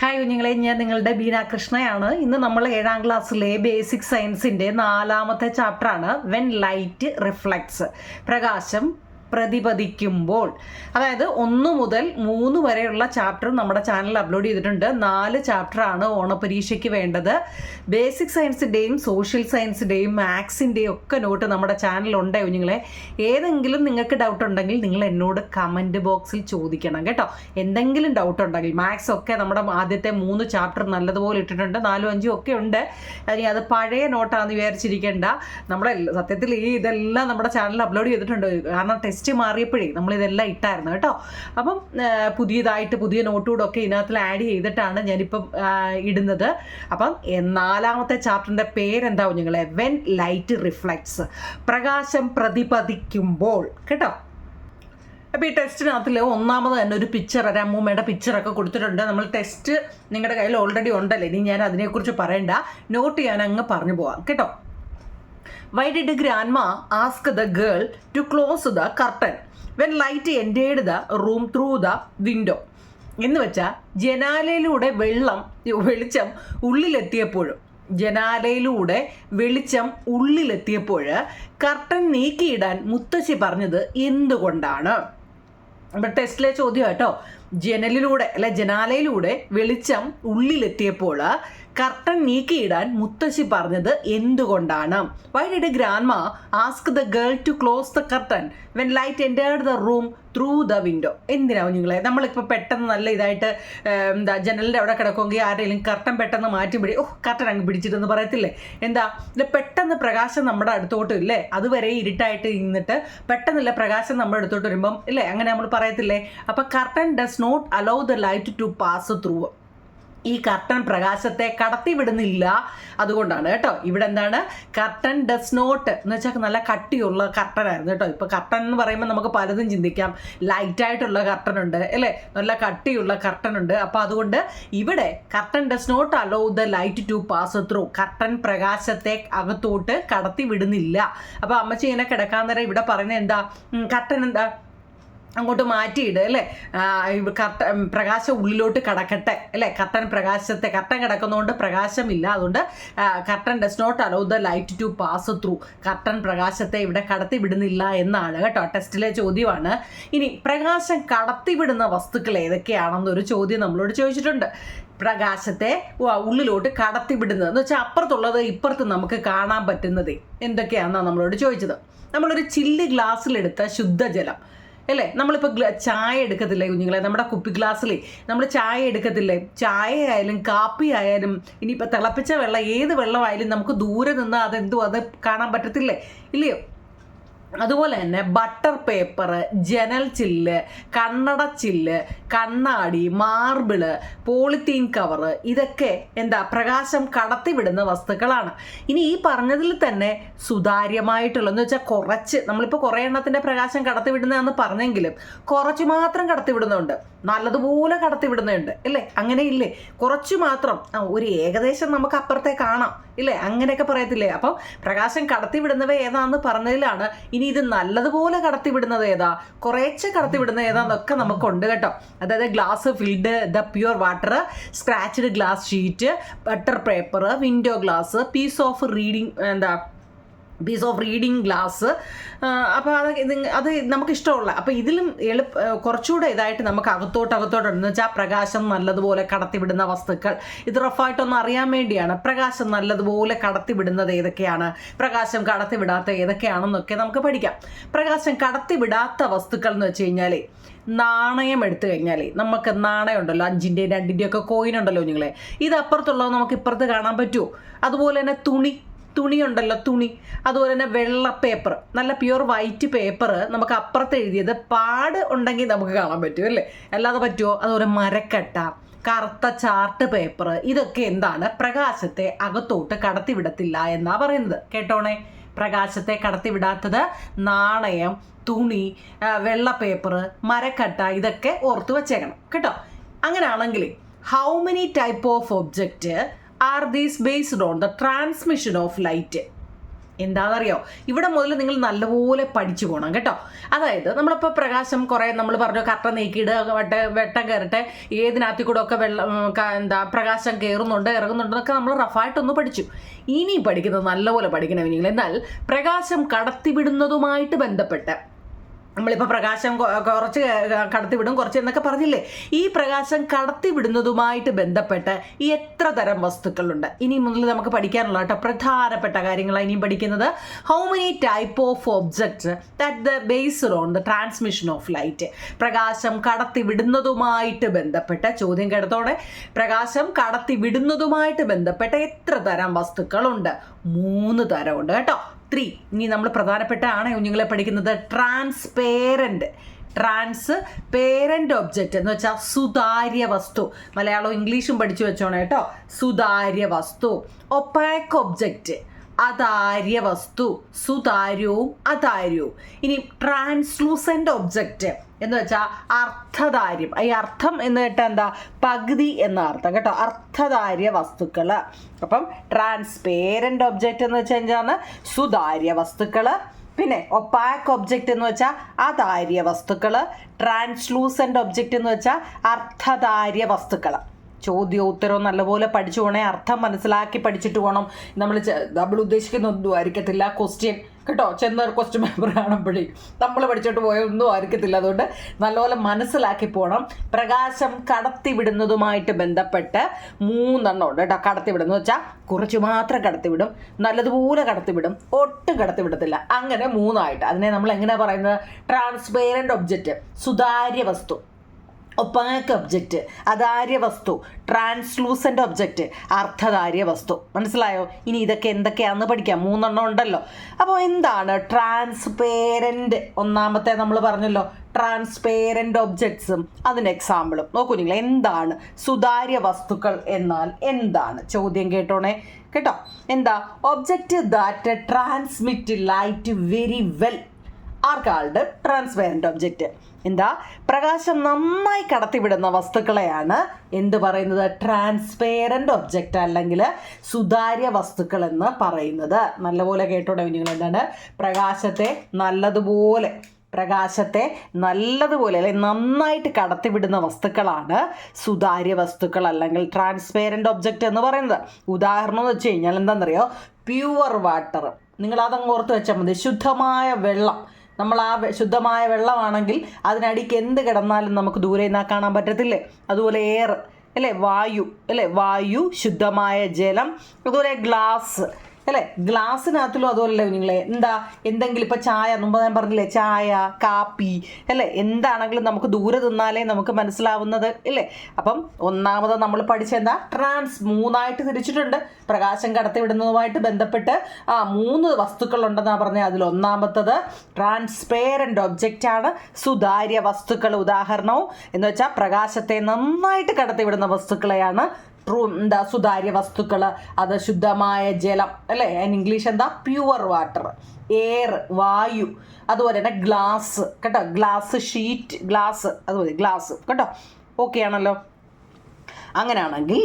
Hi കുഞ്ഞുങ്ങളെ, ഞാൻ നിങ്ങളുടെ ബീന കൃഷ്ണയാണ്. ഇന്ന് നമ്മൾ 7ാം ക്ലാസ്സിലെ ബേസിക് സയൻസിൻ്റെ 4ാമത്തെ ചാപ്റ്ററാണ് വെൻ ലൈറ്റ് റിഫ്ലക്ട്സ്, പ്രകാശം പ്രതിപതിക്കുമ്പോൾ. അതായത് 1 മുതൽ 3 വരെയുള്ള ചാപ്റ്റർ നമ്മുടെ ചാനലിൽ അപ്ലോഡ് ചെയ്തിട്ടുണ്ട്. 4 ചാപ്റ്ററാണ് ഓണപരീക്ഷയ്ക്ക് വേണ്ടത്. ബേസിക് സയൻസിൻ്റെയും സോഷ്യൽ സയൻസിൻ്റെയും മാത്സിൻ്റെയും ഒക്കെ നോട്ട് നമ്മുടെ ചാനലുണ്ട് കുഞ്ഞുങ്ങളെ. ഏതെങ്കിലും നിങ്ങൾക്ക് ഡൗട്ട് ഉണ്ടെങ്കിൽ നിങ്ങൾ എന്നോട് കമൻറ്റ് ബോക്സിൽ ചോദിക്കണം കേട്ടോ. എന്തെങ്കിലും ഡൗട്ട് ഉണ്ടെങ്കിൽ മാത്സ് ഒക്കെ നമ്മുടെ ആദ്യത്തെ 3 ചാപ്റ്റർ നല്ലതുപോലെ ഇട്ടിട്ടുണ്ട്, 4ഉം 5ഉം ഒക്കെ ഉണ്ട്. ഇനി അത് പഴയ നോട്ടാണെന്ന് വിചാരിച്ചിരിക്കേണ്ട. നമ്മുടെ സത്യത്തിൽ ഇതെല്ലാം നമ്മുടെ ചാനലിൽ അപ്ലോഡ് ചെയ്തിട്ടുണ്ട്. കാരണം ടെസ്റ്റ് മാറിയപ്പോഴേ നമ്മളിതെല്ലാം ഇട്ടായിരുന്നു കേട്ടോ. അപ്പം പുതിയ നോട്ടുകൂടൊക്കെ ഇതിനകത്തിൽ ആഡ് ചെയ്തിട്ടാണ് ഞാനിപ്പം ഇടുന്നത്. അപ്പം 4ാമത്തെ ചാപ്റ്ററിൻ്റെ പേരെന്താ കുഞ്ഞുങ്ങളെ? വെൻ ലൈറ്റ് റിഫ്ലക്ട്സ്, പ്രകാശം പ്രതിപതിക്കുമ്പോൾ കേട്ടോ. അപ്പോൾ ഈ ടെസ്റ്റിനകത്തിൽ ഒന്നാമത് തന്നെ ഒരു പിക്ചർ, ഒരു അമ്മൂമ്മയുടെ പിക്ചറൊക്കെ കൊടുത്തിട്ടുണ്ട്. നമ്മൾ ടെസ്റ്റ് നിങ്ങളുടെ കയ്യിൽ ഓൾറെഡി ഉണ്ടല്ലോ, ഇനി ഞാൻ അതിനെക്കുറിച്ച് പറയണ്ട, നോട്ട് ചെയ്യാൻ അങ്ങ് പറഞ്ഞു പോവാം കേട്ടോ. Why did grandma ask the girl to close the curtain when light entered the room through the window? എന്ന് വെച്ചാൽ ജനാലയിലൂടെ വെളിച്ചം ഉള്ളിലെത്തിയപ്പോൾ കർട്ടൻ നീക്കിയിടാൻ മുത്തശ്ശി പറഞ്ഞത് എന്തുകൊണ്ടാണ്? അപ്പം ടെസ്റ്റിലെ ചോദ്യം കേട്ടോ. ജനാലയിലൂടെ വെളിച്ചം ഉള്ളിലെത്തിയപ്പോൾ കർട്ടൻ നീക്കിയിടാൻ മുത്തശ്ശി പറഞ്ഞത് എന്തുകൊണ്ടാണ്? Why did grandma ask the girl to close the curtain when light entered the room through the window? എന്തിനാ കുഞ്ഞുങ്ങളെ? നമ്മളിപ്പോൾ പെട്ടെന്ന് നല്ല ഇതായിട്ട് ജനലിൻ്റെ അവിടെ കിടക്കുമെങ്കിൽ ആരെങ്കിലും കർട്ടൻ പെട്ടെന്ന് മാറ്റി കർട്ടൻ അങ്ങ് പിടിച്ചിട്ടെന്ന് പറയത്തില്ലേ? എന്താ ഇത് പെട്ടെന്ന് പ്രകാശം നമ്മുടെ അടുത്തോട്ട് ഇല്ലേ, അതുവരെ ഇരുട്ടായിട്ട് നിന്നിട്ട് പെട്ടെന്നില്ല പ്രകാശം നമ്മുടെ അടുത്തോട്ട് വരുമ്പം ഇല്ലേ, അങ്ങനെ നമ്മൾ പറയത്തില്ലേ? അപ്പം curtain does not allow the light to pass through. ഈ കർട്ടൻ പ്രകാശത്തെ കടത്തിവിടുന്നില്ല, അതുകൊണ്ടാണ് കേട്ടോ. ഇവിടെ എന്താണ്? കർട്ടൻ ഡസ് നോട്ട് എന്ന് വെച്ചാൽ നല്ല കട്ടിയുള്ള കർട്ടനായിരുന്നു കേട്ടോ. ഇപ്പോൾ കർട്ടൻ എന്ന് പറയുമ്പോൾ നമുക്ക് പലതും ചിന്തിക്കാം. ലൈറ്റായിട്ടുള്ള കർട്ടൻ ഉണ്ട് അല്ലേ, നല്ല കട്ടിയുള്ള കർട്ടൻ ഉണ്ട്. അപ്പോൾ അതുകൊണ്ട് ഇവിടെ curtain does not allow the light to pass through, curtain പ്രകാശത്തെ അകത്തോട്ട് കടത്തി വിടുന്നില്ല. അപ്പോൾ അമ്മച്ചി ഇങ്ങനെ കിടക്കാൻ നേരം ഇവിടെ പറയുന്നത് എന്താ? കർട്ടൻ എന്താ അങ്ങോട്ട് മാറ്റിയിട് അല്ലേ, പ്രകാശം ഉള്ളിലോട്ട് കടക്കട്ടെ അല്ലേ. കർട്ടൻ കിടക്കുന്നതുകൊണ്ട് പ്രകാശമില്ല, അതുകൊണ്ട് curtain does not allow the light to pass through, curtain പ്രകാശത്തെ ഇവിടെ കടത്തി വിടുന്നില്ല എന്നാണ് കേട്ടോ. ടെസ്റ്റിലെ ചോദ്യമാണ്. ഇനി പ്രകാശം കടത്തിവിടുന്ന വസ്തുക്കൾ ഏതൊക്കെയാണെന്നൊരു ചോദ്യം നമ്മളോട് ചോദിച്ചിട്ടുണ്ട്. പ്രകാശത്തെ ഉള്ളിലോട്ട് കടത്തിവിടുന്നത് എന്ന് വെച്ചാൽ അപ്പുറത്തുള്ളത് ഇപ്പുറത്ത് നമുക്ക് കാണാൻ പറ്റുന്നത് എന്തൊക്കെയാണെന്നാണ് നമ്മളോട് ചോദിച്ചത്. നമ്മളൊരു ചില്ല് ഗ്ലാസ്സിലെടുത്ത ശുദ്ധജലം അല്ലേ, നമ്മളിപ്പോൾ ചായ എടുക്കത്തില്ലേ കുഞ്ഞുങ്ങളെ? നമ്മുടെ കുപ്പി ഗ്ലാസ്സിൽ നമ്മൾ ചായ എടുക്കത്തില്ലേ? ചായ ആയാലും കാപ്പി ആയാലും ഇനിയിപ്പോൾ തിളപ്പിച്ച വെള്ളം, ഏത് വെള്ളമായാലും നമുക്ക് ദൂരെ നിന്ന് അത് കാണാൻ പറ്റത്തില്ലേ, ഇല്ലയോ? അതുപോലെ തന്നെ ബട്ടർ പേപ്പർ, ജനൽ ചില്ല്, കണ്ണട ചില്ല്, കണ്ണാടി, മാർബിള്, പോളിത്തീൻ കവറ്, ഇതൊക്കെ എന്താ പ്രകാശം കടത്തിവിടുന്ന വസ്തുക്കളാണ്. ഇനി ഈ പറഞ്ഞതിൽ തന്നെ സുതാര്യമായിട്ടുള്ളതെന്ന് വെച്ചാൽ കുറച്ച്, നമ്മളിപ്പോൾ കുറേ എണ്ണത്തിൻ്റെ പ്രകാശം കടത്തിവിടുന്നതെന്ന് പറഞ്ഞെങ്കിലും കുറച്ച് മാത്രം കടത്തിവിടുന്നുണ്ട്, നല്ലതുപോലെ കടത്തിവിടുന്നുണ്ട് അല്ലേ? അങ്ങനെ ഇല്ലേ? കുറച്ച് മാത്രം, ഒരു ഏകദേശം നമുക്ക് അപ്പുറത്തെ കാണാം ഇല്ലേ, അങ്ങനെയൊക്കെ പറയത്തില്ലേ? അപ്പം പ്രകാശം കടത്തിവിടുന്നവ ഏതാണെന്ന് പറഞ്ഞതിലാണ്. ഇനി ഇത് നല്ലതുപോലെ കടത്തിവിടുന്നത് ഏതാ, കുറേശ്ശെ കടത്തിവിടുന്നത് ഏതാന്നൊക്കെ നമുക്കുണ്ട് കേട്ടോ. അതായത് glass filled the pure water, scratched glass sheet, butter paper, window glass, piece of reading glass. അപ്പോൾ അത് നമുക്കിഷ്ടമുള്ള, അപ്പോൾ ഇതിലും കുറച്ചുകൂടെ ഇതായിട്ട് നമുക്ക് അകത്തോട്ടുണ്ടെന്ന് വെച്ചാൽ പ്രകാശം നല്ലതുപോലെ കടത്തിവിടുന്ന വസ്തുക്കൾ. ഇത് റഫായിട്ടൊന്ന് അറിയാൻ വേണ്ടിയാണ്. പ്രകാശം നല്ലതുപോലെ കടത്തിവിടുന്നത് ഏതൊക്കെയാണ്, പ്രകാശം കടത്തിവിടാത്ത ഏതൊക്കെയാണെന്നൊക്കെ നമുക്ക് പഠിക്കാം. പ്രകാശം കടത്തിവിടാത്ത വസ്തുക്കൾ എന്ന് വെച്ച് കഴിഞ്ഞാൽ, നാണയം എടുത്തു കഴിഞ്ഞാൽ നമുക്ക് നാണയം ഉണ്ടല്ലോ, 5ൻ്റെയും 2ൻ്റെയും ഒക്കെ കോയിൻ ഉണ്ടല്ലോ നിങ്ങളെ, ഇത് അപ്പുറത്തുള്ളത് നമുക്ക് ഇപ്പുറത്ത് കാണാൻ പറ്റുമോ? അതുപോലെ തന്നെ തുണി ഉണ്ടല്ലോ, അതുപോലെ തന്നെ വെള്ള പേപ്പർ, നല്ല പ്യുവർ വൈറ്റ് പേപ്പർ, നമുക്ക് അപ്പുറത്ത് എഴുതിയത് പാട് ഉണ്ടെങ്കിൽ നമുക്ക് കാണാൻ പറ്റും അല്ലേ, അല്ലാതെ പറ്റുമോ? അതുപോലെ മരക്കട്ട, കറുത്ത ചാർട്ട് പേപ്പർ, ഇതൊക്കെ എന്താണ്? പ്രകാശത്തെ അകത്തോട്ട് കടത്തിവിടത്തില്ല എന്നാ പറയുന്നത്. കേട്ടോണേ, പ്രകാശത്തെ കടത്തിവിടാത്തത് നാണയം, തുണി, വെള്ള പേപ്പർ, മരക്കട്ട, ഇതൊക്കെ ഓർത്ത് വച്ചേക്കണം കേട്ടോ. അങ്ങനെയാണെങ്കിൽ how many type of object are these based on the transmission of light? എന്താണെന്നറിയോ, ഇവിടെ മുതൽ നിങ്ങൾ നല്ലപോലെ പഠിച്ചു പോകണം കേട്ടോ. അതായത് നമ്മളിപ്പോൾ പ്രകാശം കുറേ നമ്മൾ പറഞ്ഞു കർട്ടൻ നീക്കിയിടുക, വെട്ടം കയറട്ടെ, ഏതിനകത്തിൽ കൂടെ ഒക്കെ പ്രകാശം കയറുന്നുണ്ട് ഇറങ്ങുന്നുണ്ടെന്നൊക്കെ നമ്മൾ റഫായിട്ടൊന്ന് പഠിച്ചു. ഇനി പഠിക്കുന്നത് നല്ലപോലെ പഠിക്കണം നിങ്ങൾ. എന്നാൽ പ്രകാശം കടത്തിവിടുന്നതുമായിട്ട് ബന്ധപ്പെട്ട് നമ്മളിപ്പോൾ പ്രകാശം കുറച്ച് കടത്തിവിടും കുറച്ച് എന്നൊക്കെ പറഞ്ഞില്ലേ, ഈ പ്രകാശം കടത്തിവിടുന്നതുമായിട്ട് ബന്ധപ്പെട്ട് എത്ര തരം വസ്തുക്കളുണ്ട് ഇനി മുതൽ നമുക്ക് പഠിക്കാനുള്ള കേട്ടോ പ്രധാനപ്പെട്ട കാര്യങ്ങളാണ് ഇനിയും പഠിക്കുന്നത്. How many type of objects that the based on the transmission of light. പ്രകാശം കടത്തിവിടുന്നതുമായിട്ട് ബന്ധപ്പെട്ട ചോദ്യം കേട്ടതോടെ പ്രകാശം കടത്തിവിടുന്നതുമായിട്ട് ബന്ധപ്പെട്ട എത്ര തരം വസ്തുക്കളുണ്ട്? 3 തരമുണ്ട് കേട്ടോ. 3. ഇനി നമ്മൾ പ്രധാനപ്പെട്ടാണ് കുഞ്ഞുങ്ങളെ പഠിക്കുന്നത് ട്രാൻസ്പേരൻ്റ് ഒബ്ജക്റ്റ് എന്ന് വെച്ചാൽ സുതാര്യ വസ്തു. മലയാളവും ഇംഗ്ലീഷും പഠിച്ചു വെച്ചോണേ കേട്ടോ. സുതാര്യ വസ്തു. ഒപ്പാക്ക് ഒബ്ജക്റ്റ് അതാര്യ വസ്തു, സുതാര്യവും അതാര്യവും. ഇനി ട്രാൻസ്ലൂസൻ്റ് ഒബ്ജക്റ്റ് എന്ന് വെച്ചാൽ അർത്ഥധാര്യം. ഈ അർത്ഥം എന്ന് കേട്ടാൽ എന്താ? പകുതി എന്ന അർത്ഥം കേട്ടോ. അർത്ഥധാര്യ വസ്തുക്കൾ. അപ്പം ട്രാൻസ്പേരൻ്റ് ഒബ്ജക്റ്റ് എന്ന് വെച്ചാൽ എന്താണ്? സുതാര്യ വസ്തുക്കൾ. പിന്നെ ഒപ്പാക്ക് ഒബ്ജക്റ്റ് എന്ന് വെച്ചാൽ അതാര്യ വസ്തുക്കൾ. ട്രാൻസ്ലൂസൻ്റ് ഒബ്ജക്റ്റ് എന്ന് വെച്ചാൽ അർത്ഥധാര്യ വസ്തുക്കൾ. ചോദ്യവും ഉത്തരവും നല്ലപോലെ പഠിച്ചു പോകണേ, അർത്ഥം മനസ്സിലാക്കി പഠിച്ചിട്ട് പോകണം. നമ്മൾ ഉദ്ദേശിക്കുന്ന ഒന്നും ആയിരിക്കത്തില്ല ക്വസ്റ്റ്യൻ കേട്ടോ. ചെന്നൊരു ക്വസ്റ്റ്യൻ പേപ്പർ കാണുമ്പോഴേ നമ്മൾ പഠിച്ചോട്ട് പോയ ഒന്നും ആയിരിക്കത്തില്ല. അതുകൊണ്ട് നല്ലപോലെ മനസ്സിലാക്കി പോകണം. പ്രകാശം കടത്തിവിടുന്നതുമായിട്ട് ബന്ധപ്പെട്ട് 3 ഉണ്ട് കേട്ടോ. കടത്തിവിടുന്നു വെച്ചാൽ കുറച്ച് മാത്രം കടത്തിവിടും, നല്ലതുപോലെ കടത്തിവിടും, ഒട്ടും കടത്തിവിടത്തില്ല. അങ്ങനെ 3 അതിനെ നമ്മൾ എങ്ങനെയാണ് പറയുന്നത്? ട്രാൻസ്പേരൻ്റ് ഒബ്ജക്റ്റ് സുതാര്യ വസ്തു, ഒപ്പാക്ക് ഒബ്ജക്റ്റ് അതാര്യ വസ്തു, ട്രാൻസ്ലൂസൻ്റ് ഒബ്ജക്റ്റ് അർത്ഥധാര്യ വസ്തു. മനസ്സിലായോ? ഇനി ഇതൊക്കെ എന്തൊക്കെയാണെന്ന് പഠിക്കാം. 3 ഉണ്ടല്ലോ. അപ്പോൾ എന്താണ് ട്രാൻസ്പേരൻ്റ്? ഒന്നാമത്തെ നമ്മൾ പറഞ്ഞല്ലോ ട്രാൻസ്പേരൻ്റ് ഒബ്ജക്ട്സും അതിന് എക്സാമ്പിളും. നോക്കൂ നിങ്ങൾ, എന്താണ് സുതാര്യ വസ്തുക്കൾ എന്നാൽ എന്താണ്? ചോദ്യം കേട്ടോണേ കേട്ടോ. എന്താ? Object that transmit light very well are called transparent object. എന്താ? പ്രകാശം നന്നായി കടത്തിവിടുന്ന വസ്തുക്കളെയാണ് എന്ത് പറയുന്നത്? ട്രാൻസ്പെറൻറ്റ് ഒബ്ജക്റ്റ് അല്ലെങ്കിൽ സുതാര്യ വസ്തുക്കൾ എന്ന് പറയുന്നത്. നല്ലപോലെ കേട്ടോടെ നിങ്ങൾ. എന്താണ്? പ്രകാശത്തെ നല്ലതുപോലെ അല്ലെങ്കിൽ നന്നായിട്ട് കടത്തിവിടുന്ന വസ്തുക്കളാണ് സുതാര്യ വസ്തുക്കൾ അല്ലെങ്കിൽ ട്രാൻസ്പെറൻറ്റ് ഒബ്ജക്റ്റ് എന്ന് പറയുന്നത്. ഉദാഹരണം എന്ന് വെച്ച് കഴിഞ്ഞാൽ എന്താണെന്നറിയോ? Pure water. നിങ്ങളതങ്ങ് ഓർത്ത് വെച്ചാൽ മതി. ശുദ്ധമായ വെള്ളം. നമ്മൾ ആ ശുദ്ധമായ വെള്ളമാണെങ്കിൽ അതിനടിക്ക് എന്ത് കിടന്നാലും നമുക്ക് ദൂരെ നിന്നാൽ കാണാൻ പറ്റത്തില്ലേ? അതുപോലെ എയർ അല്ലേ, വായു, ശുദ്ധമായ ജലം, അതുപോലെ ഗ്ലാസ് അല്ലേ. ഗ്ലാസ്സിനകത്തിലും അതുപോലെ നിങ്ങളെ എന്തെങ്കിലും ഇപ്പോൾ ചായ, മുമ്പ് ഞാൻ പറഞ്ഞില്ലേ, ചായ, കാപ്പി അല്ലേ, എന്താണെങ്കിലും നമുക്ക് ദൂരെ നിന്നാലേ നമുക്ക് മനസ്സിലാവുന്നത് ഇല്ലേ. അപ്പം ഒന്നാമത് നമ്മൾ പഠിച്ചെന്താ? 3 തിരിച്ചിട്ടുണ്ട്. പ്രകാശം കടത്തിവിടുന്നതുമായിട്ട് ബന്ധപ്പെട്ട് 3 വസ്തുക്കളുണ്ടെന്നാണ് പറഞ്ഞത്. അതിൽ ഒന്നാമത്തത് ട്രാൻസ്പേരൻ്റ് ഒബ്ജക്റ്റ് ആണ്, സുതാര്യ വസ്തുക്കൾ. ഉദാഹരണവും എന്ന് വെച്ചാൽ പ്രകാശത്തെ നന്നായിട്ട് കടത്തിവിടുന്ന വസ്തുക്കളെയാണ് സുതാര്യ വസ്തുക്കൾ. അത് ശുദ്ധമായ ജലം അല്ലേ, ഇംഗ്ലീഷ് എന്താ? Pure water. എയർ, വായു. അതുപോലെ തന്നെ ഗ്ലാസ് കേട്ടോ. ഗ്ലാസ് ഷീറ്റ്, ഗ്ലാസ്, അതുപോലെ ഗ്ലാസ് കേട്ടോ. ഓക്കെ ആണല്ലോ. അങ്ങനെയാണെങ്കിൽ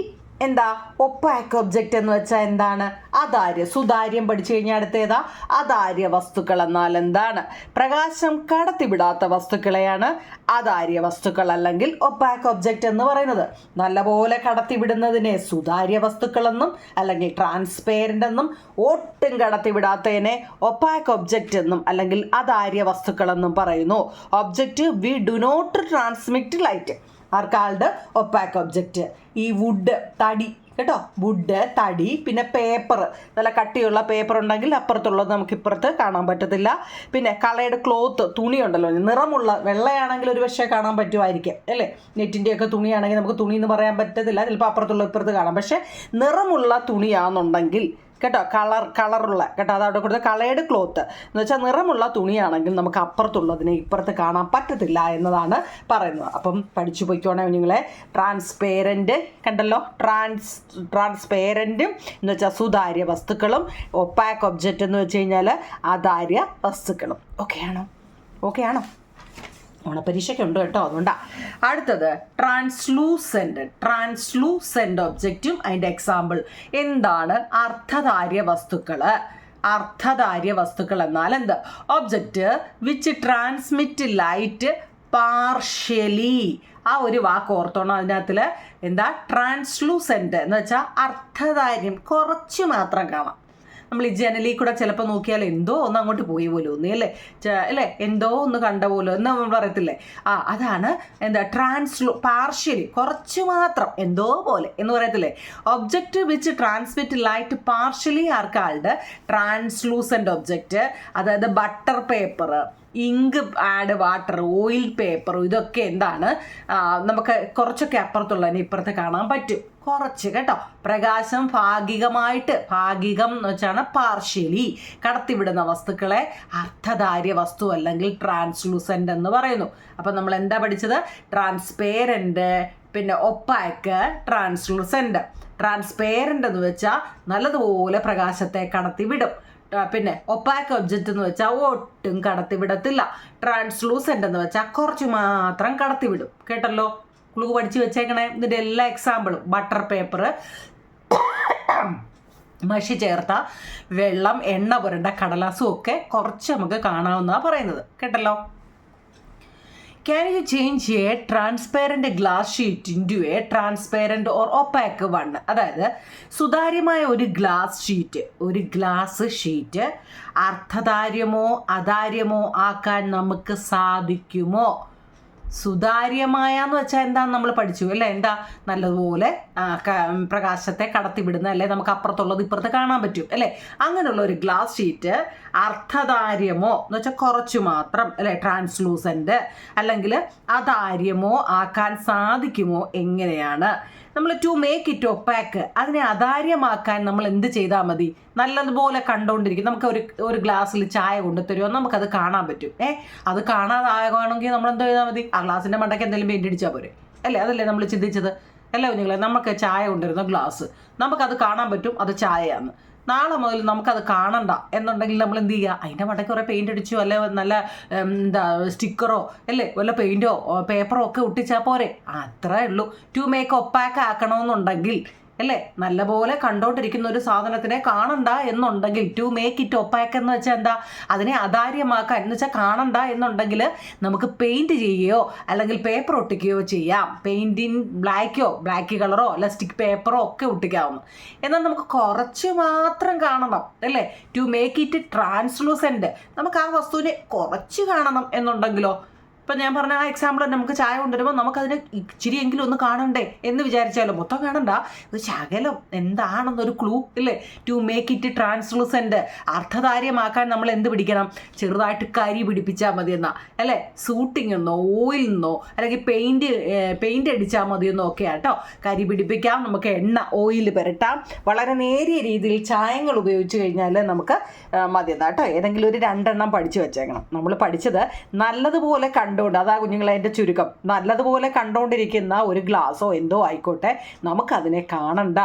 എന്താ? ഒപ്പാക്ക് ഒബ്ജക്റ്റ് എന്ന് വെച്ചാൽ എന്താണ്? അതാര്യ. സുതാര്യം പഠിച്ചു കഴിഞ്ഞാൽ അടുത്തേതാ? അതാര്യ വസ്തുക്കൾ എന്നാൽ എന്താണ്? പ്രകാശം കടത്തിവിടാത്ത വസ്തുക്കളെയാണ് അതാര്യ വസ്തുക്കൾ അല്ലെങ്കിൽ ഒപ്പാക്ക് ഒബ്ജക്റ്റ് എന്ന് പറയുന്നത്. നല്ലപോലെ കടത്തിവിടുന്നതിനെ സുതാര്യ വസ്തുക്കളെന്നും അല്ലെങ്കിൽ ട്രാൻസ്പെറൻ്റ് എന്നും, ഒട്ടും കടത്തിവിടാത്തതിനെ ഒപ്പാക്ക് ഒബ്ജക്റ്റ് എന്നും അല്ലെങ്കിൽ അതാര്യ വസ്തുക്കളെന്നും പറയുന്നു. Object we do not transmit light are called opaque object. ഈ വുഡ്, തടി കേട്ടോ, വുഡ്, തടി, പിന്നെ പേപ്പർ, നല്ല കട്ടിയുള്ള പേപ്പർ ഉണ്ടെങ്കിൽ അപ്പുറത്തുള്ളത് നമുക്ക് ഇപ്പുറത്ത് കാണാൻ പറ്റത്തില്ല. പിന്നെ കളേർഡ് ക്ലോത്ത്, തുണി ഉണ്ടല്ലോ, നിറമുള്ള വെള്ളയാണെങ്കിൽ ഒരു പക്ഷേ കാണാൻ പറ്റുമായിരിക്കും അല്ലേ. നെറ്റിൻ്റെയൊക്കെ തുണിയാണെങ്കിൽ നമുക്ക് തുണി എന്ന് പറയാൻ പറ്റത്തില്ല, ചിലപ്പോൾ അപ്പുറത്തുള്ള ഇപ്പുറത്ത് കാണാം. പക്ഷേ നിറമുള്ള തുണിയാണെന്നുണ്ടെങ്കിൽ കേട്ടോ, കളറുള്ള കേട്ടോ, അതവിടെ കൊടുത്ത കളേർഡ് ക്ലോത്ത് എന്ന് വെച്ചാൽ നിറമുള്ള തുണിയാണെങ്കിൽ നമുക്ക് അപ്പുറത്തുള്ളതിനെ ഇപ്പുറത്ത് കാണാൻ പറ്റത്തില്ല എന്നതാണ് പറയുന്നത്. അപ്പം പഠിച്ചു പോയിക്കോണേ നിങ്ങളെ. ട്രാൻസ്പെറൻറ്റ് കണ്ടല്ലോ, ട്രാൻസ്പെറൻറ്റും എന്ന് വെച്ചാൽ സുതാര്യ വസ്തുക്കളും, ഒപ്പാക്ക് ഒബ്ജക്റ്റ് എന്ന് വെച്ച് കഴിഞ്ഞാൽ അതാര്യ വസ്തുക്കളും. ഓക്കെ ആണോ? ഓണപരീക്ഷയ്ക്കുണ്ട് കേട്ടോ, അതുകൊണ്ടാണ്. അടുത്തത് ട്രാൻസ്ലൂസെൻ്റ് ഒബ്ജക്റ്റും അതിൻ്റെ എക്സാമ്പിൾ. എന്താണ്? അർത്ഥധാര്യ വസ്തുക്കൾ. അർത്ഥധാര്യ വസ്തുക്കൾ എന്നാൽ എന്ത്? Object which transmit light partially. ആ ഒരു വാക്ക് ഓർത്തോണം. അതിനകത്തിൽ എന്താ? ട്രാൻസ്ലൂസെൻ്റ് എന്ന് വെച്ചാൽ അർത്ഥധാര്യം കുറച്ച് മാത്രം കാണാം. നമ്മൾ ഈ ജനലിൽ കൂടെ ചിലപ്പോൾ നോക്കിയാൽ എന്തോ ഒന്ന് അങ്ങോട്ട് പോയി പോലും ഒന്നേ അല്ലേ എന്തോ ഒന്ന് കണ്ട പോലും എന്ന് നമ്മൾ പറയത്തില്ലേ? അതാണ് എന്താ? പാർഷ്യലി കുറച്ച് മാത്രം എന്തോ പോലെ എന്ന് പറയത്തില്ലേ? Object which transmit light partially are called translucent object. അതായത് butter paper, ink and water, oil paper, ഇതൊക്കെ എന്താണ്? നമുക്ക് കുറച്ചൊക്കെ അപ്പുറത്തുള്ളതിന് ഇപ്പുറത്ത് കാണാൻ പറ്റും, കുറച്ച് കേട്ടോ. പ്രകാശം ഭാഗികം എന്ന് വെച്ചാണ് പാർഷ്യലി കടത്തിവിടുന്ന വസ്തുക്കളെ അർത്ഥധാര്യ വസ്തു അല്ലെങ്കിൽ ട്രാൻസ്ലൂസെൻ്റ് എന്ന് പറയുന്നു. അപ്പം നമ്മൾ എന്താ പഠിച്ചത്? ട്രാൻസ്പേരൻ്റ്, പിന്നെ ഒപ്പാക്ക്, ട്രാൻസ്ലൂസെൻ്റ്. ട്രാൻസ്പേരൻ്റ് എന്ന് വെച്ചാൽ നല്ലതുപോലെ പ്രകാശത്തെ കടത്തിവിടും. പിന്നെ ഒപ്പാക്ക് ഒബ്ജക്റ്റ് എന്ന് വെച്ചാൽ ഒട്ടും കടത്തിവിടത്തില്ല. ട്രാൻസ്ലൂസെൻ്റ് എന്ന് വെച്ചാൽ കുറച്ച് മാത്രം കടത്തിവിടും. കേട്ടല്ലോ? ക്ലൂ പഠിച്ച് വെച്ചേക്കണേ. ഇതിൻ്റെ എല്ലാ എക്സാമ്പിളും ബട്ടർ പേപ്പർ, മഷി ചേർത്ത വെള്ളം, എണ്ണ പുരണ്ട കടലാസും ഒക്കെ കുറച്ച് നമുക്ക് കാണാവുന്നതാണ് പറയുന്നത്. കേട്ടല്ലോ? Can you change a transparent glass sheet into a transparent or opaque one? അതായത് സുതാര്യമായ ഒരു ഗ്ലാസ് ഷീറ്റ് അർത്ഥധാര്യമോ അധാര്യമോ ആക്കാൻ നമുക്ക് സാധിക്കുമോ? സുതാര്യമായ എന്ന് വെച്ചാൽ എന്താന്ന് നമ്മൾ പഠിച്ചു അല്ലേ? എന്താ? നല്ലതുപോലെ പ്രകാശത്തെ കടത്തിവിടുന്ന, അല്ലേ നമുക്ക് അപ്പുറത്തുള്ളത് ഇപ്പുറത്ത് കാണാൻ പറ്റും അല്ലേ? അങ്ങനെയുള്ള ഒരു ഗ്ലാസ് ഷീറ്റ് അർത്ഥധാര്യമോ എന്ന് വെച്ചാൽ കുറച്ചു മാത്രം അല്ലേ, ട്രാൻസ്ലൂസെൻ്റ്, അല്ലെങ്കിൽ അധാര്യമോ ആക്കാൻ സാധിക്കുമോ? എങ്ങനെയാണ്? നമ്മൾ ടു മേക്ക് ഇറ്റ് ഒപ്പാക്ക്, അതിനെ അധാര്യമാക്കാൻ നമ്മൾ എന്ത് ചെയ്താൽ മതി? നല്ലതുപോലെ കണ്ടുകൊണ്ടിരിക്കും. നമുക്ക് ഒരു ഗ്ലാസ്സിൽ ചായ കൊണ്ടുതരുമോ? നമുക്കത് കാണാൻ പറ്റും. അത് കാണാതാകണമെങ്കിൽ നമ്മൾ എന്ത് ചെയ്താൽ മതി? ആ ഗ്ലാസിൻ്റെ മണ്ടയ്ക്ക് എന്തെങ്കിലും പെയിൻ്റ് അടിച്ചാൽ പോരെ അല്ലേ? അതല്ലേ നമ്മൾ ചിന്തിച്ചത് അല്ലേ കുഞ്ഞുങ്ങളെ? നമുക്ക് ചായ കൊണ്ടുവരുന്ന ഗ്ലാസ് നമുക്കത് കാണാൻ പറ്റും, അത് ചായയാണ്. നാളെ മുതൽ നമുക്കത് കാണണ്ട എന്നുണ്ടെങ്കിൽ നമ്മൾ എന്ത് ചെയ്യുക? അതിൻ്റെ മണ്ടയ്ക്ക് കുറേ പെയിൻ്റ് അടിച്ചോ അല്ലെ നല്ല എന്താ സ്റ്റിക്കറോ അല്ലേ വല്ല പെയിൻറ്റോ പേപ്പറോ ഒക്കെ ഒട്ടിച്ചാൽ പോരെ? അത്രേ ഉള്ളൂ. ടു മേക്ക് ഒപ്പാക്ക് ആക്കണമെന്നുണ്ടെങ്കിൽ അല്ലേ, നല്ലപോലെ കണ്ടോണ്ടിരിക്കുന്ന ഒരു സാധനത്തിനെ കാണണ്ട എന്നുണ്ടെങ്കിൽ, ടു മേക്ക് ഇറ്റ് ഒപ്പാക്ക് എന്ന് വെച്ചാൽ എന്താ? അതിനെ അധാര്യമാക്കാൻ എന്ന് വെച്ചാൽ കാണണ്ട എന്നുണ്ടെങ്കിൽ നമുക്ക് പെയിൻറ്റ് ചെയ്യുകയോ അല്ലെങ്കിൽ പേപ്പർ ഒട്ടിക്കുകയോ ചെയ്യാം. പെയിൻറ്റിൻ ബ്ലാക്ക് കളറോ അല്ല സ്റ്റിക്ക് പേപ്പറോ ഒക്കെ ഒട്ടിക്കാവുന്നു. എന്നാൽ നമുക്ക് കുറച്ച് മാത്രം കാണണം അല്ലേ? ടു മേക്ക് ഇറ്റ് ട്രാൻസ്ലൂസെൻ്റ്, നമുക്ക് ആ വസ്തുവിനെ കുറച്ച് കാണണം എന്നുണ്ടെങ്കിലോ? ഇപ്പം ഞാൻ പറഞ്ഞ ആ എക്സാമ്പിൾ തന്നെ, നമുക്ക് ചായ കൊണ്ടുവരുമ്പോൾ നമുക്കതിനെ ഇച്ചിരിയെങ്കിലും ഒന്ന് കാണണ്ടേ എന്ന് വിചാരിച്ചാലോ? മൊത്തം കാണണ്ട, ഒരു ശകലം എന്താണെന്നൊരു ക്ലൂ ഇല്ലേ? ടു മേക്ക് ഇറ്റ് ട്രാൻസ്ലൂസെൻ്റ്, അർത്ഥധാര്യമാക്കാൻ നമ്മൾ എന്ത് പിടിക്കണം? ചെറുതായിട്ട് കരി പിടിപ്പിച്ചാൽ മതിയെന്നാ അല്ലേ? സൂട്ടിങ് എന്നോ ഓയിൽ എന്നോ അല്ലെങ്കിൽ പെയിൻറ്റ് അടിച്ചാൽ മതിയെന്നോ ഒക്കെ ആട്ടോ. കരി പിടിപ്പിക്കാം, നമുക്ക് എണ്ണ ഓയിൽ പുരട്ടാം. വളരെ നേരിയ രീതിയിൽ ചായങ്ങൾ ഉപയോഗിച്ച് കഴിഞ്ഞാൽ നമുക്ക് മതിയെന്നാ കേട്ടോ. ഏതെങ്കിലും ഒരു 2 എണ്ണം പഠിച്ചു വെച്ചേക്കണം. നമ്മൾ പഠിച്ചത് നല്ലതുപോലെ കണ്ടുകൊണ്ട്, അതാ കുഞ്ഞുങ്ങളെ എൻ്റെ ചുരുക്കം. നല്ലതുപോലെ കണ്ടുകൊണ്ടിരിക്കുന്ന ഒരു ഗ്ലാസ്സോ എന്തോ ആയിക്കോട്ടെ, നമുക്കതിനെ കാണണ്ട,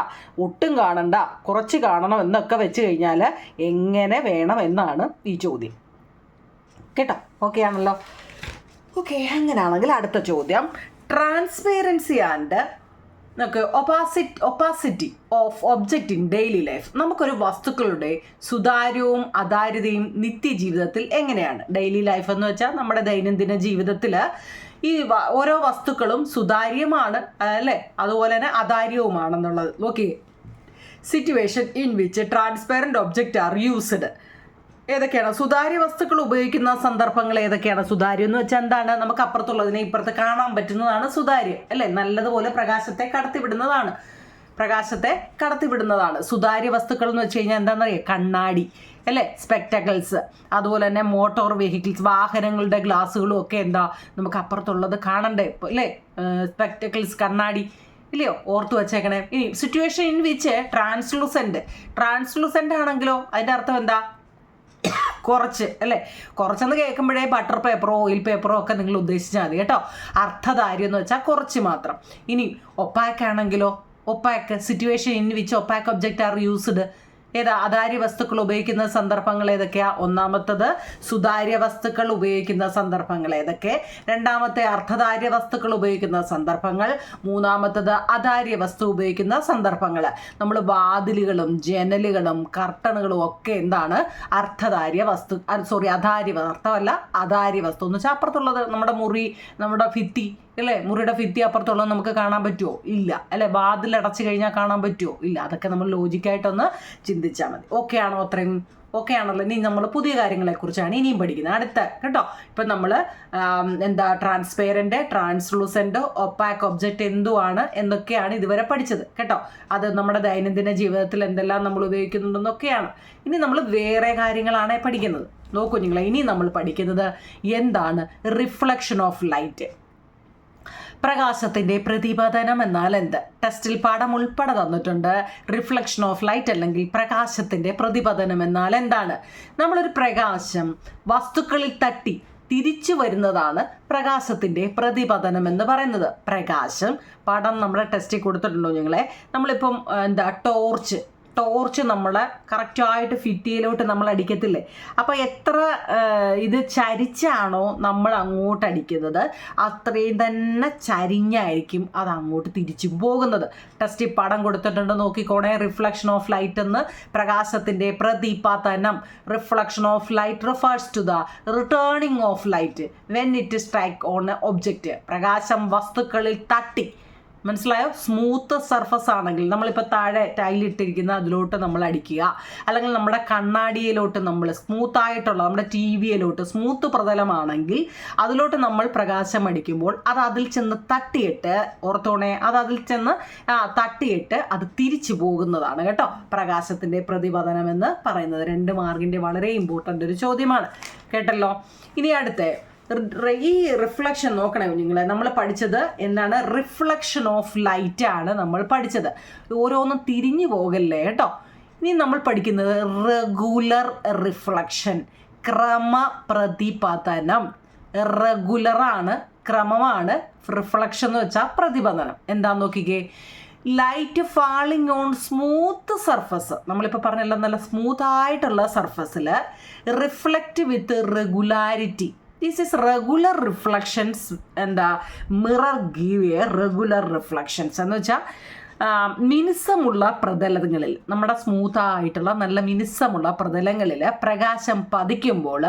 ഒട്ടും കാണണ്ട, കുറച്ച് കാണണം എന്നൊക്കെ വെച്ച് കഴിഞ്ഞാൽ എങ്ങനെ വേണം എന്നാണ് ഈ ചോദ്യം. കേട്ടോ? ഓക്കെ ആണല്ലോ? ഓക്കെ, അങ്ങനെയാണെങ്കിൽ അടുത്ത ചോദ്യം, ട്രാൻസ്പെറൻസി ആൻഡ് നമുക്ക് opacity of object in daily life. നമുക്കൊരു വസ്തുക്കളുടെ സുതാര്യവും അധാര്യതയും നിത്യജീവിതത്തിൽ എങ്ങനെയാണ്? ഡെയിലി ലൈഫ് എന്ന് വെച്ചാൽ നമ്മുടെ ദൈനംദിന ജീവിതത്തിൽ ഈ ഓരോ വസ്തുക്കളും സുതാര്യമാണ് അല്ലേ, അതുപോലെ തന്നെ അധാര്യവുമാണെന്നുള്ളത്. Okay, situation in which transparent object are used. ഏതൊക്കെയാണ് സുതാര്യ വസ്തുക്കൾ ഉപയോഗിക്കുന്ന സന്ദർഭങ്ങൾ? ഏതൊക്കെയാണ്? സുതാര്യം എന്ന് വെച്ചാൽ എന്താണ്? നമുക്ക് അപ്പുറത്തുള്ളതിനെ ഇപ്പുറത്ത് കാണാൻ പറ്റുന്നതാണ് സുതാര്യം അല്ലേ? നല്ലതുപോലെ പ്രകാശത്തെ കടത്തിവിടുന്നതാണ് സുതാര്യ വസ്തുക്കൾ എന്ന് വെച്ച് കഴിഞ്ഞാൽ എന്താണെന്നറിയാം? കണ്ണാടി അല്ലേ, സ്പെക്ടക്കിൾസ്, അതുപോലെ തന്നെ മോട്ടോർ വെഹിക്കിൾസ്, വാഹനങ്ങളുടെ ഗ്ലാസ്സുകളും ഒക്കെ എന്താ നമുക്ക് അപ്പുറത്തുള്ളത് കാണണ്ടേ അല്ലേ? സ്പെക്ടക്കിൾസ്, കണ്ണാടി ഇല്ലയോ? ഓർത്ത് വെച്ചേക്കണേ. ഇനി സിറ്റുവേഷൻ ഇൻ വിച്ച് ട്രാൻസ്ലൂസെൻ്റ് ആണെങ്കിലോ അതിൻ്റെ അർത്ഥം എന്താ? കുറച്ച് അല്ലേ? കുറച്ചെന്ന് കേൾക്കുമ്പോഴേ ബട്ടർ പേപ്പറോ ഓയിൽ പേപ്പറോ ഒക്കെ നിങ്ങൾ ഉദ്ദേശിച്ചാൽ മതി കേട്ടോ. അർത്ഥധാര്യം എന്ന് വെച്ചാൽ കുറച്ച് മാത്രം. ഇനി ഒപ്പാക്ക് ആണെങ്കിലോ? Opaque, situation in which opaque object are used ഏതാ അധാര്യ വസ്തുക്കൾ ഉപയോഗിക്കുന്ന സന്ദർഭങ്ങൾ ഏതൊക്കെയാ? ഒന്നാമത്തത് സുതാര്യ വസ്തുക്കൾ ഉപയോഗിക്കുന്ന സന്ദർഭങ്ങൾ ഏതൊക്കെ? രണ്ടാമത്തെ അർദ്ധധാര്യ വസ്തുക്കൾ ഉപയോഗിക്കുന്ന സന്ദർഭങ്ങൾ. മൂന്നാമത്തത് അധാര്യ വസ്തു ഉപയോഗിക്കുന്ന സന്ദർഭങ്ങൾ. നമ്മൾ വാതിലുകളും ജനലുകളും കർട്ടണുകളും ഒക്കെ എന്താണ്? അർദ്ധധാര്യ വസ്തു, അധാര്യ, അർത്ഥമല്ല അധാര്യ വസ്തു എന്ന് വെച്ചാൽ അപ്പുറത്തുള്ളത് നമ്മുടെ മുറി, നമ്മുടെ ഭിത്തി അല്ലേ? മുറിയുടെ ഭിത്തി അപ്പുറത്തുള്ളത് നമുക്ക് കാണാൻ പറ്റുമോ? ഇല്ല അല്ലെ? വാതിലടച്ചു കഴിഞ്ഞാൽ കാണാൻ പറ്റുമോ? ഇല്ല. അതൊക്കെ നമ്മൾ ലോജിക്കായിട്ടൊന്ന് ചിന്തിച്ചാൽ മതി. ഓക്കെ ആണോ? അത്രയും ഓക്കെ ആണല്ലോ. ഇനി നമ്മൾ പുതിയ കാര്യങ്ങളെക്കുറിച്ചാണ് ഇനിയും പഠിക്കുന്നത്. അടുത്ത കേട്ടോ, ഇപ്പം നമ്മൾ ട്രാൻസ്പെയറൻറ്റ്, ട്രാൻസ്ലൂസൻറ്റ്, ഒപ്പാക്ക് ഒബ്ജക്റ്റ് എന്തുവാണ് എന്നൊക്കെയാണ് ഇതുവരെ പഠിച്ചത് കേട്ടോ. അത് നമ്മുടെ ദൈനംദിന ജീവിതത്തിൽ എന്തെല്ലാം നമ്മൾ ഉപയോഗിക്കുന്നുണ്ടെന്നൊക്കെയാണ്. ഇനി നമ്മൾ വേറെ കാര്യങ്ങളാണ് പഠിക്കുന്നത്. നോക്കൂ നിങ്ങളെ, ഇനി നമ്മൾ പഠിക്കുന്നത് എന്താണ്? Reflection of light. പ്രകാശത്തിൻ്റെ പ്രതിപതനം എന്നാൽ എന്ത്? ടെസ്റ്റിൽ പാഠം ഉൾപ്പെടെ തന്നിട്ടുണ്ട്. റിഫ്ലക്ഷൻ ഓഫ് ലൈറ്റ് അല്ലെങ്കിൽ പ്രകാശത്തിൻ്റെ പ്രതിപതനം എന്നാൽ എന്താണ്? നമ്മളൊരു പ്രകാശം വസ്തുക്കളിൽ തട്ടി തിരിച്ചു വരുന്നതാണ് പ്രകാശത്തിൻ്റെ പ്രതിപതനം എന്ന് പറയുന്നത്. പ്രകാശം പാഠം നമ്മുടെ ടെസ്റ്റിൽ കൊടുത്തിട്ടുണ്ടോ നിങ്ങളെ? നമ്മളിപ്പം ടോർച്ച് നമ്മളെ കറക്റ്റായിട്ട് ഭിത്തിയിലോട്ട് നമ്മൾ അടിക്കത്തില്ലേ? അപ്പോൾ എത്ര ഇത് ചരിച്ചാണോ നമ്മൾ അങ്ങോട്ട് അടിക്കുന്നത് അത്രയും തന്നെ ചരിഞ്ഞായിരിക്കും അത് അങ്ങോട്ട് തിരിച്ചു പോകുന്നത്. ടെസ്റ്റിൽ പടം കൊടുത്തിട്ടുണ്ട്, നോക്കിക്കോണേ. റിഫ്ലക്ഷൻ ഓഫ് ലൈറ്റ് എന്ന് പ്രകാശത്തിൻ്റെ പ്രതിപതനം. Reflection of light refers to the returning of light when it strike on a object. പ്രകാശം വസ്തുക്കളിൽ തട്ടി, മനസ്സിലായോ? സ്മൂത്ത് സർഫസ് ആണെങ്കിൽ നമ്മളിപ്പോൾ താഴെ ടൈലിട്ടിരിക്കുന്ന അതിലോട്ട് നമ്മൾ അടിക്കുക, അല്ലെങ്കിൽ നമ്മുടെ കണ്ണാടിയിലോട്ട് നമ്മൾ സ്മൂത്തായിട്ടുള്ള നമ്മുടെ ടി വിയിലോട്ട് സ്മൂത്ത് പ്രതലമാണെങ്കിൽ അതിലോട്ട് നമ്മൾ പ്രകാശം അടിക്കുമ്പോൾ അത് അതിൽ ചെന്ന് തട്ടിയിട്ട്, ഓർത്തോണേ, അത് അതിൽ ചെന്ന് തട്ടിയിട്ട് അത് തിരിച്ചു പോകുന്നതാണ് കേട്ടോ പ്രകാശത്തിൻ്റെ പ്രതിപതനം എന്ന് പറയുന്നത്. 2 മാർക്കിൻ്റെ വളരെ ഇമ്പോർട്ടൻ്റ് ഒരു ചോദ്യമാണ് കേട്ടല്ലോ. ഇനി അടുത്ത ഈ റിഫ്ലക്ഷൻ നോക്കണേ നിങ്ങളെ. നമ്മൾ പഠിച്ചത് എന്താണ്? റിഫ്ലക്ഷൻ ഓഫ് ലൈറ്റ് ആണ് നമ്മൾ പഠിച്ചത്. ഓരോന്നും തിരിഞ്ഞു പോകല്ലേ കേട്ടോ. ഇനി നമ്മൾ പഠിക്കുന്നത് റെഗുലർ റിഫ്ലക്ഷൻ, ക്രമപ്രതിപതനം. റെഗുലറാണ്, ക്രമമാണ്. റിഫ്ലക്ഷൻ എന്ന് വെച്ചാൽ പ്രതിപതനം. എന്താന്ന് നോക്കിക്കേ. Light falling on smooth surface, നമ്മളിപ്പോൾ പറഞ്ഞല്ലോ നല്ല സ്മൂത്തായിട്ടുള്ള സർഫസിൽ reflect with regularity. This is regular reflections. Mirror give A regular reflections എന്ന് വെച്ചാൽ മിനുസമുള്ള പ്രതലങ്ങളിൽ, നമ്മുടെ സ്മൂത്തായിട്ടുള്ള നല്ല മിനുസമുള്ള പ്രതലങ്ങളിൽ പ്രകാശം പതിക്കുമ്പോൾ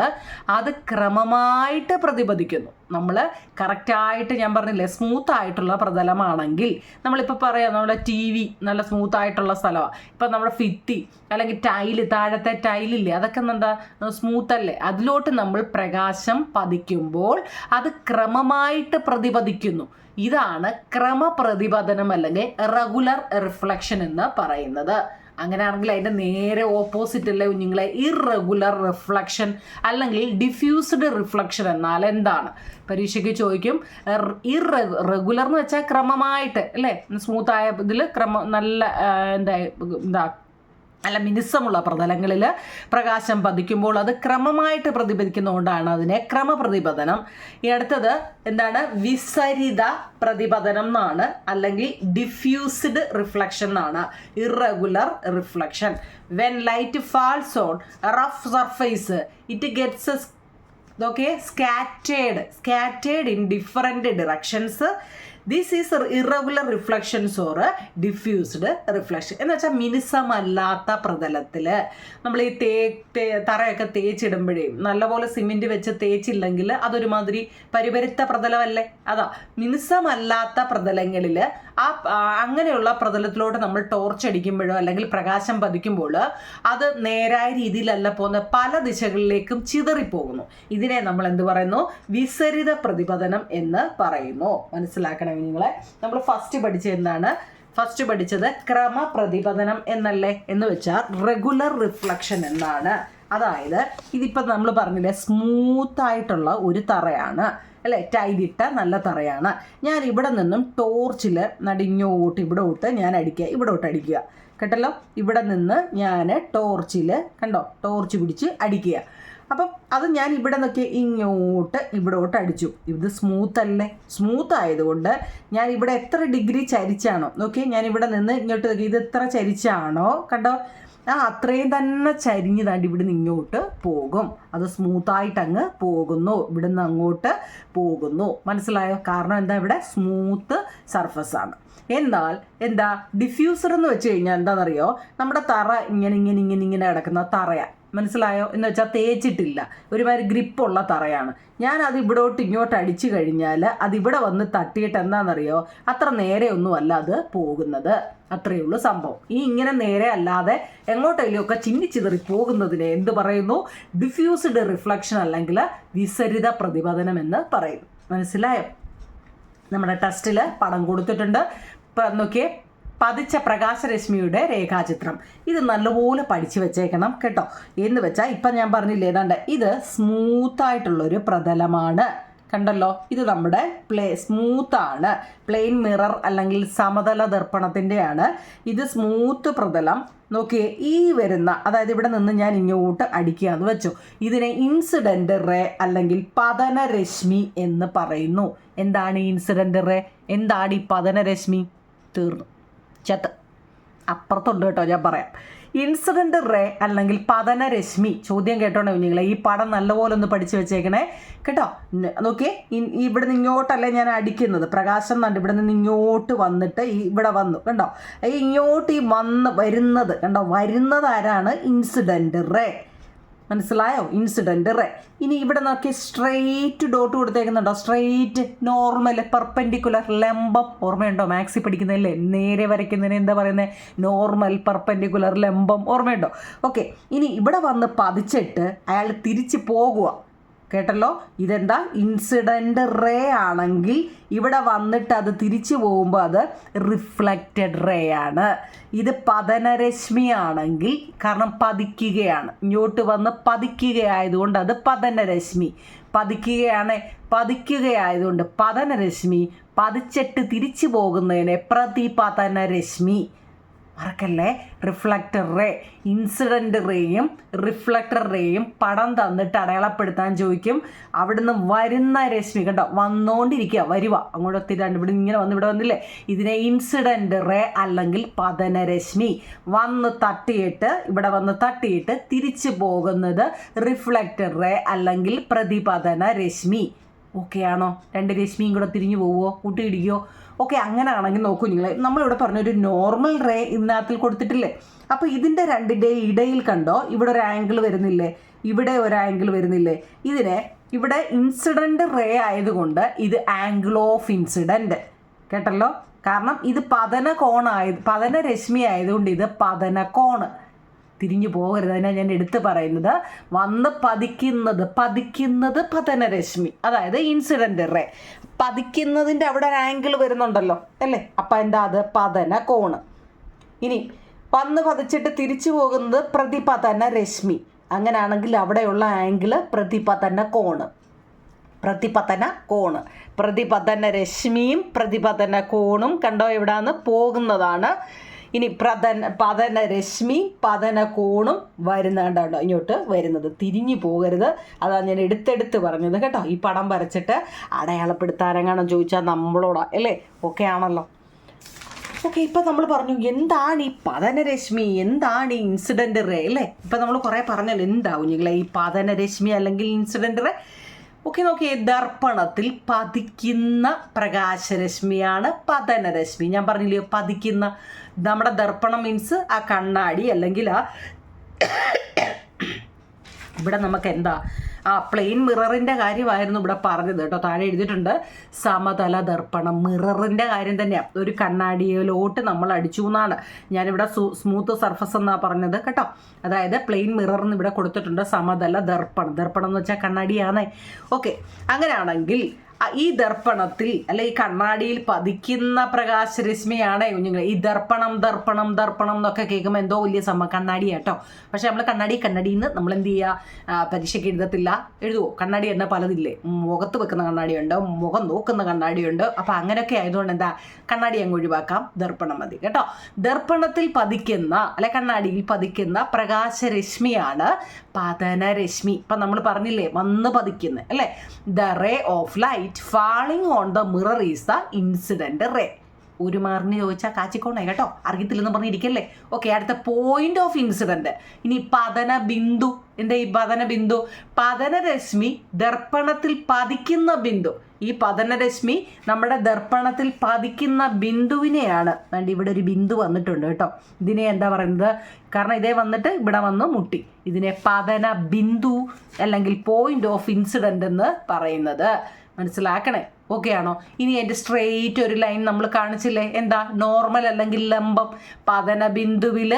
അത് ക്രമമായിട്ട് പ്രതിപദിക്കുന്നു. നമ്മൾ കറക്റ്റായിട്ട്, ഞാൻ പറഞ്ഞില്ലേ, സ്മൂത്തായിട്ടുള്ള പ്രതലമാണെങ്കിൽ, നമ്മളിപ്പോൾ പറയാം നമ്മുടെ ടി വി നല്ല സ്മൂത്തായിട്ടുള്ള സ്ഥലമാണ്. ഇപ്പം നമ്മുടെ ഭിത്തി അല്ലെങ്കിൽ ടൈല്, താഴത്തെ ടൈലില്ലേ, അതൊക്കെ എന്താ സ്മൂത്തല്ലേ? അതിലോട്ട് നമ്മൾ പ്രകാശം പതിക്കുമ്പോൾ അത് ക്രമമായിട്ട് പ്രതിപദിക്കുന്നു. ഇതാണ് ക്രമപ്രതിപതനം അല്ലെങ്കിൽ റെഗുലർ റിഫ്ലക്ഷൻ എന്ന് പറയുന്നത്. അങ്ങനെയാണെങ്കിൽ അതിൻ്റെ നേരെ ഓപ്പോസിറ്റ് അല്ലേ കുഞ്ഞുങ്ങളെ ഇറഗുലർ റിഫ്ലക്ഷൻ അല്ലെങ്കിൽ ഡിഫ്യൂസ്ഡ് റിഫ്ലക്ഷൻ എന്നാൽ എന്താണ്? പരീക്ഷയ്ക്ക് ചോദിക്കും. റെഗുലർ എന്ന് വെച്ചാൽ ക്രമമായിട്ട് അല്ലേ, സ്മൂത്തായ ഇതിൽ നല്ല നല്ല മിനുസമുള്ള പ്രതലങ്ങളിൽ പ്രകാശം പതിക്കുമ്പോൾ അത് ക്രമമായിട്ട് പ്രതിപദിക്കുന്നതുകൊണ്ടാണ് അതിനെ ക്രമപ്രതിപതനം. ഈ അടുത്തത് എന്താണ്? വിസരിത പ്രതിപതനം എന്നാണ്, അല്ലെങ്കിൽ ഡിഫ്യൂസ്ഡ് റിഫ്ലക്ഷൻ എന്നാണ്. Irregular reflection. When light false on rough surface it gets scattered in different directions. This is irregular reflections or diffused reflection എന്ന് വെച്ചാൽ മിനുസമല്ലാത്ത പ്രതലത്തിൽ നമ്മൾ ഈ തറയൊക്കെ തേച്ചിടുമ്പോഴേ നല്ലപോലെ സിമെൻറ്റ് വെച്ച് തേച്ചില്ലെങ്കിൽ അതൊരുമാതിരി പരിപരുത്ത പ്രതലമല്ലേ? അതാ മിനുസമല്ലാത്ത പ്രതലങ്ങളിൽ അങ്ങനെയുള്ള പ്രതലത്തിലോട്ട് നമ്മൾ ടോർച്ച് അടിക്കുമ്പോഴോ അല്ലെങ്കിൽ പ്രകാശം പതിക്കുമ്പോൾ അത് നേരായ രീതിയിലല്ല പോകുന്ന, പല ദിശകളിലേക്കും ചിതറിപ്പോകുന്നു. ഇതിനെ നമ്മൾ എന്ത് പറയുന്നു? വിസരിത പ്രതിപതനം എന്ന് പറയുന്നു. മനസ്സിലാക്കണം നിങ്ങളെ. നമ്മൾ ഫസ്റ്റ് പഠിച്ചത് എന്താണ്? ഫസ്റ്റ് പഠിച്ചത് ക്രമപ്രതിപതനം എന്നല്ലേ, എന്ന് വെച്ചാൽ റെഗുലർ റിഫ്ലക്ഷൻ എന്നാണ്. അതായത് ഇതിപ്പോൾ നമ്മൾ പറഞ്ഞില്ലേ, സ്മൂത്തായിട്ടുള്ള ഒരു തറയാണ് അല്ലേ, ടൈലിട്ട നല്ല തറയാണ്. ഞാൻ ഇവിടെ നിന്നും ടോർച്ചിൽ നടിഞ്ഞോട്ട് ഇവിടോട്ട് ഞാൻ അടിക്കുക, ഇവിടോട്ട് അടിക്കുക കേട്ടല്ലോ. ഇവിടെ നിന്ന് ഞാൻ ടോർച്ചിൽ കണ്ടോ, ടോർച്ച് പിടിച്ച് അടിക്കുക. അപ്പം അത് ഞാൻ ഇവിടെ നിന്നൊക്കെ ഇങ്ങോട്ട് ഇവിടോട്ട് അടിച്ചു. ഇത് സ്മൂത്ത് അല്ലേ? സ്മൂത്ത് ആയതുകൊണ്ട് ഞാൻ ഇവിടെ എത്ര ഡിഗ്രി ചരിച്ചാണോ നോക്കി, ഞാൻ ഇവിടെ നിന്ന് ഇങ്ങോട്ട് നോക്കി ഇത് എത്ര ചരിച്ചാണോ കണ്ടോ, അത്രയും തന്നെ ചരിഞ്ഞ് താണ്ടി ഇവിടുന്ന് ഇങ്ങോട്ട് പോകും. അത് സ്മൂത്തായിട്ട് അങ്ങ് പോകുന്നു, ഇവിടുന്ന് അങ്ങോട്ട് പോകുന്നു. മനസ്സിലായോ? കാരണം എന്താ, ഇവിടെ സ്മൂത്ത് സർഫസ് ആണ്. എന്നാൽ എന്താ ഡിഫ്യൂസർ എന്ന് വെച്ച് കഴിഞ്ഞാൽ എന്താണെന്നറിയോ, നമ്മുടെ തറ ഇങ്ങനെ കിടക്കുന്ന തറയാണ്. മനസ്സിലായോ? എന്ന് വെച്ചാൽ തേച്ചിട്ടില്ല, ഒരുമാതിരി ഗ്രിപ്പുള്ള തറയാണ്. ഞാൻ അത് ഇങ്ങോട്ട് അടിച്ചു കഴിഞ്ഞാൽ അതിവിടെ വന്ന് തട്ടിയിട്ട് എന്താണെന്നറിയോ, അത്ര നേരെ ഒന്നും അല്ല അത് പോകുന്നത്. അത്രയേ ഉള്ളൂ സംഭവം. ഇങ്ങനെ നേരെ അല്ലാതെ എങ്ങോട്ടെങ്കിലും ഒക്കെ ചിന്നിച്ചിതറി പോകുന്നതിനെ എന്ത് പറയുന്നു? ഡിഫ്യൂസ്ഡ് റിഫ്ലക്ഷൻ അല്ലെങ്കിൽ വിസരിത പ്രതിപതനം എന്ന് പറയുന്നു. മനസ്സിലായോ? നമ്മുടെ ടെസ്റ്റിൽ പടം കൊടുത്തിട്ടുണ്ട്. നോക്കിയേ, പതിച്ച പ്രകാശരശ്മിയുടെ രേഖാചിത്രം. ഇത് നല്ലപോലെ പഠിച്ചു വെച്ചേക്കണം കേട്ടോ. എന്ന് വെച്ചാൽ ഇപ്പം ഞാൻ പറഞ്ഞില്ലേ, ഏതാണ്ട് ഇത് സ്മൂത്തായിട്ടുള്ളൊരു പ്രതലമാണ്. കണ്ടല്ലോ, ഇത് നമ്മുടെ സ്മൂത്താണ്. പ്ലെയിൻ മിറർ അല്ലെങ്കിൽ സമതല ദർപ്പണത്തിൻ്റെയാണ് ഇത്. സ്മൂത്ത് പ്രതലം. നോക്കിയേ, ഈ വരുന്ന, അതായത് ഇവിടെ നിന്ന് ഞാൻ ഇങ്ങോട്ട് അടിക്കുക എന്ന് വെച്ചു, ഇതിനെ ഇൻസിഡന്റ് റേ അല്ലെങ്കിൽ പതനരശ്മി എന്ന് പറയുന്നു. എന്താണ് ഈ ഇൻസിഡന്റ് റേ? എന്താണ് ഈ പതനരശ്മി? തീർന്നു, ചത്ത്. അപ്പുറത്തുണ്ട് കേട്ടോ, ഞാൻ പറയാം. ഇൻസിഡന്റ് റേ അല്ലെങ്കിൽ പതനരശ്മി. ചോദ്യം കേട്ടോണേ കുഞ്ഞുങ്ങളെ, ഈ പടം നല്ലപോലെ ഒന്ന് പഠിച്ചു വെച്ചേക്കണേ കേട്ടോ. നോക്കിയേ, ഇവിടെ നിന്ന് ഇങ്ങോട്ടല്ലേ ഞാൻ അടിക്കുന്നത്, പ്രകാശം കണ്ട് ഇവിടെ നിന്ന് ഇങ്ങോട്ട് വന്നിട്ട് ഇവിടെ വന്നു കണ്ടോ. ഇങ്ങോട്ട് വരുന്നത് കണ്ടോ, വരുന്നത് ആരാണ്? Incident ray. മനസ്സിലായോ? Incident ray. ഇനി ഇവിടെ നോക്കി സ്ട്രെയിറ്റ് ഡോട്ട് കൊടുത്തേക്കുന്നുണ്ടോ? സ്ട്രെയിറ്റ്, നോർമൽ, പെർപെൻഡിക്കുലർ, ലംബം. ഓർമ്മയുണ്ടോ? മാത്സിൽ പഠിക്കുന്നതല്ലേ, നേരെ വരയ്ക്കുന്നതിന് എന്താ പറയുന്നത്? നോർമൽ, പെർപെൻഡിക്കുലർ, ലംബം. ഓർമ്മയുണ്ടോ? ഓക്കെ. ഇനി ഇവിടെ വന്ന് പതിച്ചിട്ട് അയാൾ തിരിച്ച് പോകുക. കേട്ടല്ലോ, ഇതെന്താ? ഇൻസിഡന്റ് റേ ആണെങ്കിൽ ഇവിടെ വന്നിട്ട് അത് തിരിച്ചു പോകുമ്പോൾ അത് റിഫ്ലക്റ്റഡ് റേ ആണ്. ഇത് പതനരശ്മി ആണെങ്കിൽ, കാരണം പതിക്കുകയാണ്, ഇങ്ങോട്ട് വന്ന് പതിക്കുകയായതുകൊണ്ട് അത് പതനരശ്മി. പതിക്കുകയായതുകൊണ്ട് പതനരശ്മി. പതിച്ചിട്ട് തിരിച്ചു പോകുന്നതിനെ പ്രതിപതനരശ്മി. മറക്കല്ലേ, റിഫ്ലക്റ്റർ റേ. ഇൻസിഡന്റ് റേയും റിഫ്ലക്റ്റർ റേയും പടം തന്നിട്ട് അടയാളപ്പെടുത്താൻ ചോദിക്കും. അവിടുന്ന് വരുന്ന രശ്മി കണ്ടോ, വന്നുകൊണ്ടിരിക്കുക, വരുക അങ്ങോട്ട് ഇവിടെ ഇങ്ങനെ വന്ന് ഇവിടെ വന്നില്ലേ, ഇതിനെ ഇൻസിഡന്റ് റേ അല്ലെങ്കിൽ പതനരശ്മി. ഇവിടെ വന്ന് തട്ടിയിട്ട് തിരിച്ചു പോകുന്നത് റിഫ്ലക്റ്റർ റേ അല്ലെങ്കിൽ പ്രതിപതന രശ്മി. ഓക്കെ ആണോ? രണ്ട് രശ്മിയും കൂടെ തിരിഞ്ഞു പോവുമോ, കൂട്ടിയിടിക്കുകയോ? ഓക്കെ, അങ്ങനെ ആണെങ്കിൽ നോക്കൂ നിങ്ങൾ, നമ്മളിവിടെ പറഞ്ഞൊരു നോർമൽ റേ ഇതിനകത്തിൽ കൊടുത്തിട്ടില്ലേ. അപ്പോൾ ഇതിൻ്റെ രണ്ടിൻ്റെ ഇടയിൽ കണ്ടോ, ഇവിടെ ഒരു ആംഗിൾ വരുന്നില്ലേ, ഇവിടെ ഒരു ആംഗിൾ വരുന്നില്ലേ. ഇവിടെ ഇൻസിഡന്റ് റേ ആയതുകൊണ്ട് ഇത് ആംഗിൾ ഓഫ് ഇൻസിഡന്റ്. കേട്ടല്ലോ, കാരണം ഇത് പതനരശ്മി ആയതുകൊണ്ട് ഇത് പതനകോണ്. തിരിഞ്ഞു പോകരുത്, അതിനാണ് ഞാൻ എടുത്ത് പറയുന്നത്. വന്ന് പതിക്കുന്നത് പതനരശ്മി, അതായത് ഇൻസിഡന്റ് റേ. പതിക്കുന്നതിൻ്റെ അവിടെ ഒരു ആംഗിൾ വരുന്നുണ്ടല്ലോ അല്ലേ, അപ്പം എന്താ? അത് പതനകോണ്. ഇനി വന്ന് പതിച്ചിട്ട് തിരിച്ചു പോകുന്നത് പ്രതിപതന രശ്മി. അങ്ങനെയാണെങ്കിൽ അവിടെയുള്ള ആംഗിൾ പ്രതിപതന കോണ്. പ്രതിപതന രശ്മിയും പ്രതിപതന കോണും കണ്ടോ എവിടാന്ന് പോകുന്നതാണ്. ഇനി പതനരശ്മി പതനകോണും കണ്ടോ ഇങ്ങോട്ട് വരുന്നത്. തിരിഞ്ഞു പോകരുത്, അതാണ് ഞാൻ എടുത്തെടുത്ത് പറഞ്ഞത് കേട്ടോ. ഈ പടം വരച്ചിട്ട് അടയാളപ്പെടുത്താനെങ്ങാനും ചോദിച്ചാൽ നമ്മളോടാ അല്ലേ. ഓക്കെ ആണല്ലോ. ഓക്കെ, ഇപ്പം നമ്മൾ പറഞ്ഞു എന്താണ് ഈ പതനരശ്മി, എന്താണ് ഈ ഇൻസിഡന്റ് റേ അല്ലേ. ഇപ്പം നമ്മൾ കുറേ പറഞ്ഞല്ലോ എന്താവും നിങ്ങളെ ഈ പതനരശ്മി അല്ലെങ്കിൽ ഇൻസിഡന്റ് റേ. ഓക്കെ, നോക്കിയേ, ദർപ്പണത്തിൽ പതിക്കുന്ന പ്രകാശരശ്മിയാണ് പതനരശ്മി. ഞാൻ പറഞ്ഞില്ലയോ പതിക്കുന്ന. നമ്മുടെ ദർപ്പണം മീൻസ് ആ കണ്ണാടി അല്ലെങ്കിൽ ഇവിടെ നമുക്ക് എന്താ പ്ലെയിൻ മിററിൻ്റെ കാര്യമായിരുന്നു ഇവിടെ പറഞ്ഞത് കേട്ടോ. താഴെ എഴുതിയിട്ടുണ്ട് സമതല ദർപ്പണം. മിററിൻ്റെ കാര്യം തന്നെയാണ്. ഒരു കണ്ണാടിയിലോട്ട് നമ്മൾ അടിച്ചു എന്നാണ്. ഞാനിവിടെ സ്മൂത്ത് സർഫസ് എന്നാണ് പറഞ്ഞത് കേട്ടോ. അതായത് പ്ലെയിൻ മിറർ എന്ന് ഇവിടെ കൊടുത്തിട്ടുണ്ട്. സമതല ദർപ്പണം. ദർപ്പണം എന്ന് വെച്ചാൽ കണ്ണാടിയാണേ. ഓക്കെ, അങ്ങനെയാണെങ്കിൽ ഈ ദർപ്പണത്തിൽ അല്ലെ ഈ കണ്ണാടിയിൽ പതിക്കുന്ന പ്രകാശരശ്മിയാണ് കുഞ്ഞുങ്ങൾ. ഈ ദർപ്പണം എന്നൊക്കെ കേൾക്കുമ്പോൾ എന്തോ വലിയ കണ്ണാടി കേട്ടോ. പക്ഷെ നമ്മൾ കണ്ണാടിന്ന് നമ്മൾ എന്ത് ചെയ്യുക, പരീക്ഷയ്ക്ക് എഴുതത്തില്ല. എഴുതുമോ? കണ്ണാടി തന്നെ പലതില്ലേ. മുഖത്ത് വെക്കുന്ന കണ്ണാടിയുണ്ട്, മുഖം നോക്കുന്ന കണ്ണാടിയുണ്ട്. അപ്പം അങ്ങനെയൊക്കെ ആയതുകൊണ്ട് എന്താ, കണ്ണാടി അങ്ങ് ഒഴിവാക്കാം, ദർപ്പണം മതി കേട്ടോ. ദർപ്പണത്തിൽ പതിക്കുന്ന അല്ലെ കണ്ണാടിയിൽ പതിക്കുന്ന പ്രകാശരശ്മിയാണ് പതനരശ്മി. ഇപ്പം നമ്മൾ പറഞ്ഞില്ലേ വന്ന് പതിക്കുന്നത് അല്ലേ. The ray of light falling on the mirror is the incident ray. ഒരു മാർക്കിന് ചോദിച്ചാൽ കാച്ചിക്കോണേ കേട്ടോ, അറിയത്തില്ലെന്ന് പറഞ്ഞിരിക്കല്ലേ. ഓക്കെ, അടുത്ത പോയിന്റ് ഓഫ് ഇൻസിഡന്റ്. ഇനി പതന ബിന്ദു. എന്താ ഈ പതന ബിന്ദു? പതനരശ്മി ദർപ്പണത്തിൽ പതിക്കുന്ന ബിന്ദു. ഈ പതനരശ്മി നമ്മുടെ ദർപ്പണത്തിൽ പതിക്കുന്ന ബിന്ദുവിനെയാണ്, വേണ്ട ഇവിടെ ഒരു ബിന്ദു വന്നിട്ടുണ്ട് കേട്ടോ, ഇതിനെ എന്താ പറയുന്നത്? കാരണം ഇതേ വന്നിട്ട് ഇവിടെ വന്ന് മുട്ടി, ഇതിനെ പതന ബിന്ദു അല്ലെങ്കിൽ പോയിന്റ് ഓഫ് ഇൻസിഡന്റ് എന്ന് പറയുന്നത്. മനസ്സിലാക്കണേ. ഓക്കെ ആണോ? ഇനി അതിൻ്റെ സ്ട്രെയിറ്റ് ഒരു ലൈൻ നമ്മൾ കാണിച്ചില്ലേ, എന്താ? നോർമൽ അല്ലെങ്കിൽ ലംബം. പതന ബിന്ദുവിൽ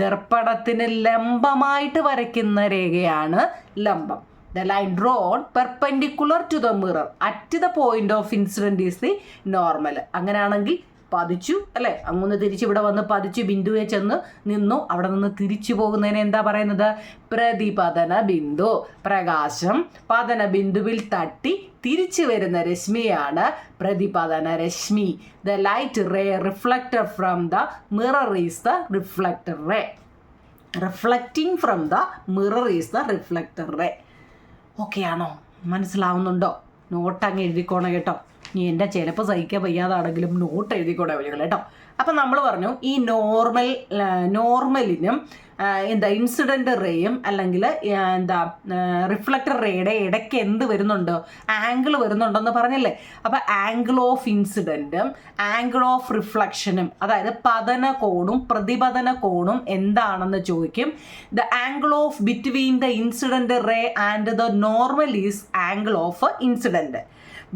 ദർപ്പണത്തിന് ലംബമായിട്ട് വരയ്ക്കുന്ന രേഖയാണ് ലംബം. The line drawn perpendicular to the mirror at the point of incident is the normal. അങ്ങനെയാണെങ്കിൽ പതിച്ചു അല്ലേ, അങ്ങൊന്ന് തിരിച്ച് ഇവിടെ വന്ന് പതിച്ചു, ബിന്ദുവെ ചെന്ന് നിന്നു, അവിടെ നിന്ന് തിരിച്ചു പോകുന്നതിന് എന്താ പറയുന്നത്? പ്രതിപതന ബിന്ദു. പ്രകാശം പതന ബിന്ദുവിൽ തട്ടി തിരിച്ചു വരുന്ന രശ്മിയാണ് പ്രതിപതന Rashmi. The light ray reflected from the mirror is the reflector ray. Reflecting from the mirror is the reflector ray. Okay ആണോ? മനസ്സിലാവുന്നുണ്ടോ? നോട്ട് അങ്ങ് എഴുതിക്കോണം കേട്ടോ. നീ എൻ്റെ ചിലപ്പോൾ സഹിക്കാൻ വയ്യാതാണെങ്കിലും നോട്ട് എഴുതിക്കോണേ കേട്ടോ. അപ്പം നമ്മൾ പറഞ്ഞു ഈ നോർമലിനും എന്താ ഇൻസിഡൻ്റ് റേയും അല്ലെങ്കിൽ എന്താ റിഫ്ലക്റ്റർ റേയുടെ ഇടയ്ക്ക് എന്ത് വരുന്നുണ്ട്? ആംഗിൾ വരുന്നുണ്ടെന്ന് പറഞ്ഞല്ലേ. അപ്പോൾ ആംഗിൾ ഓഫ് ഇൻസിഡൻറ്റും ആംഗിൾ ഓഫ് റിഫ്ലക്ഷനും, അതായത് പതന കോണും പ്രതിപതന കോണും എന്താണെന്ന് ചോദിക്കും. The angle of between the incident ray and the normal is angle of incident.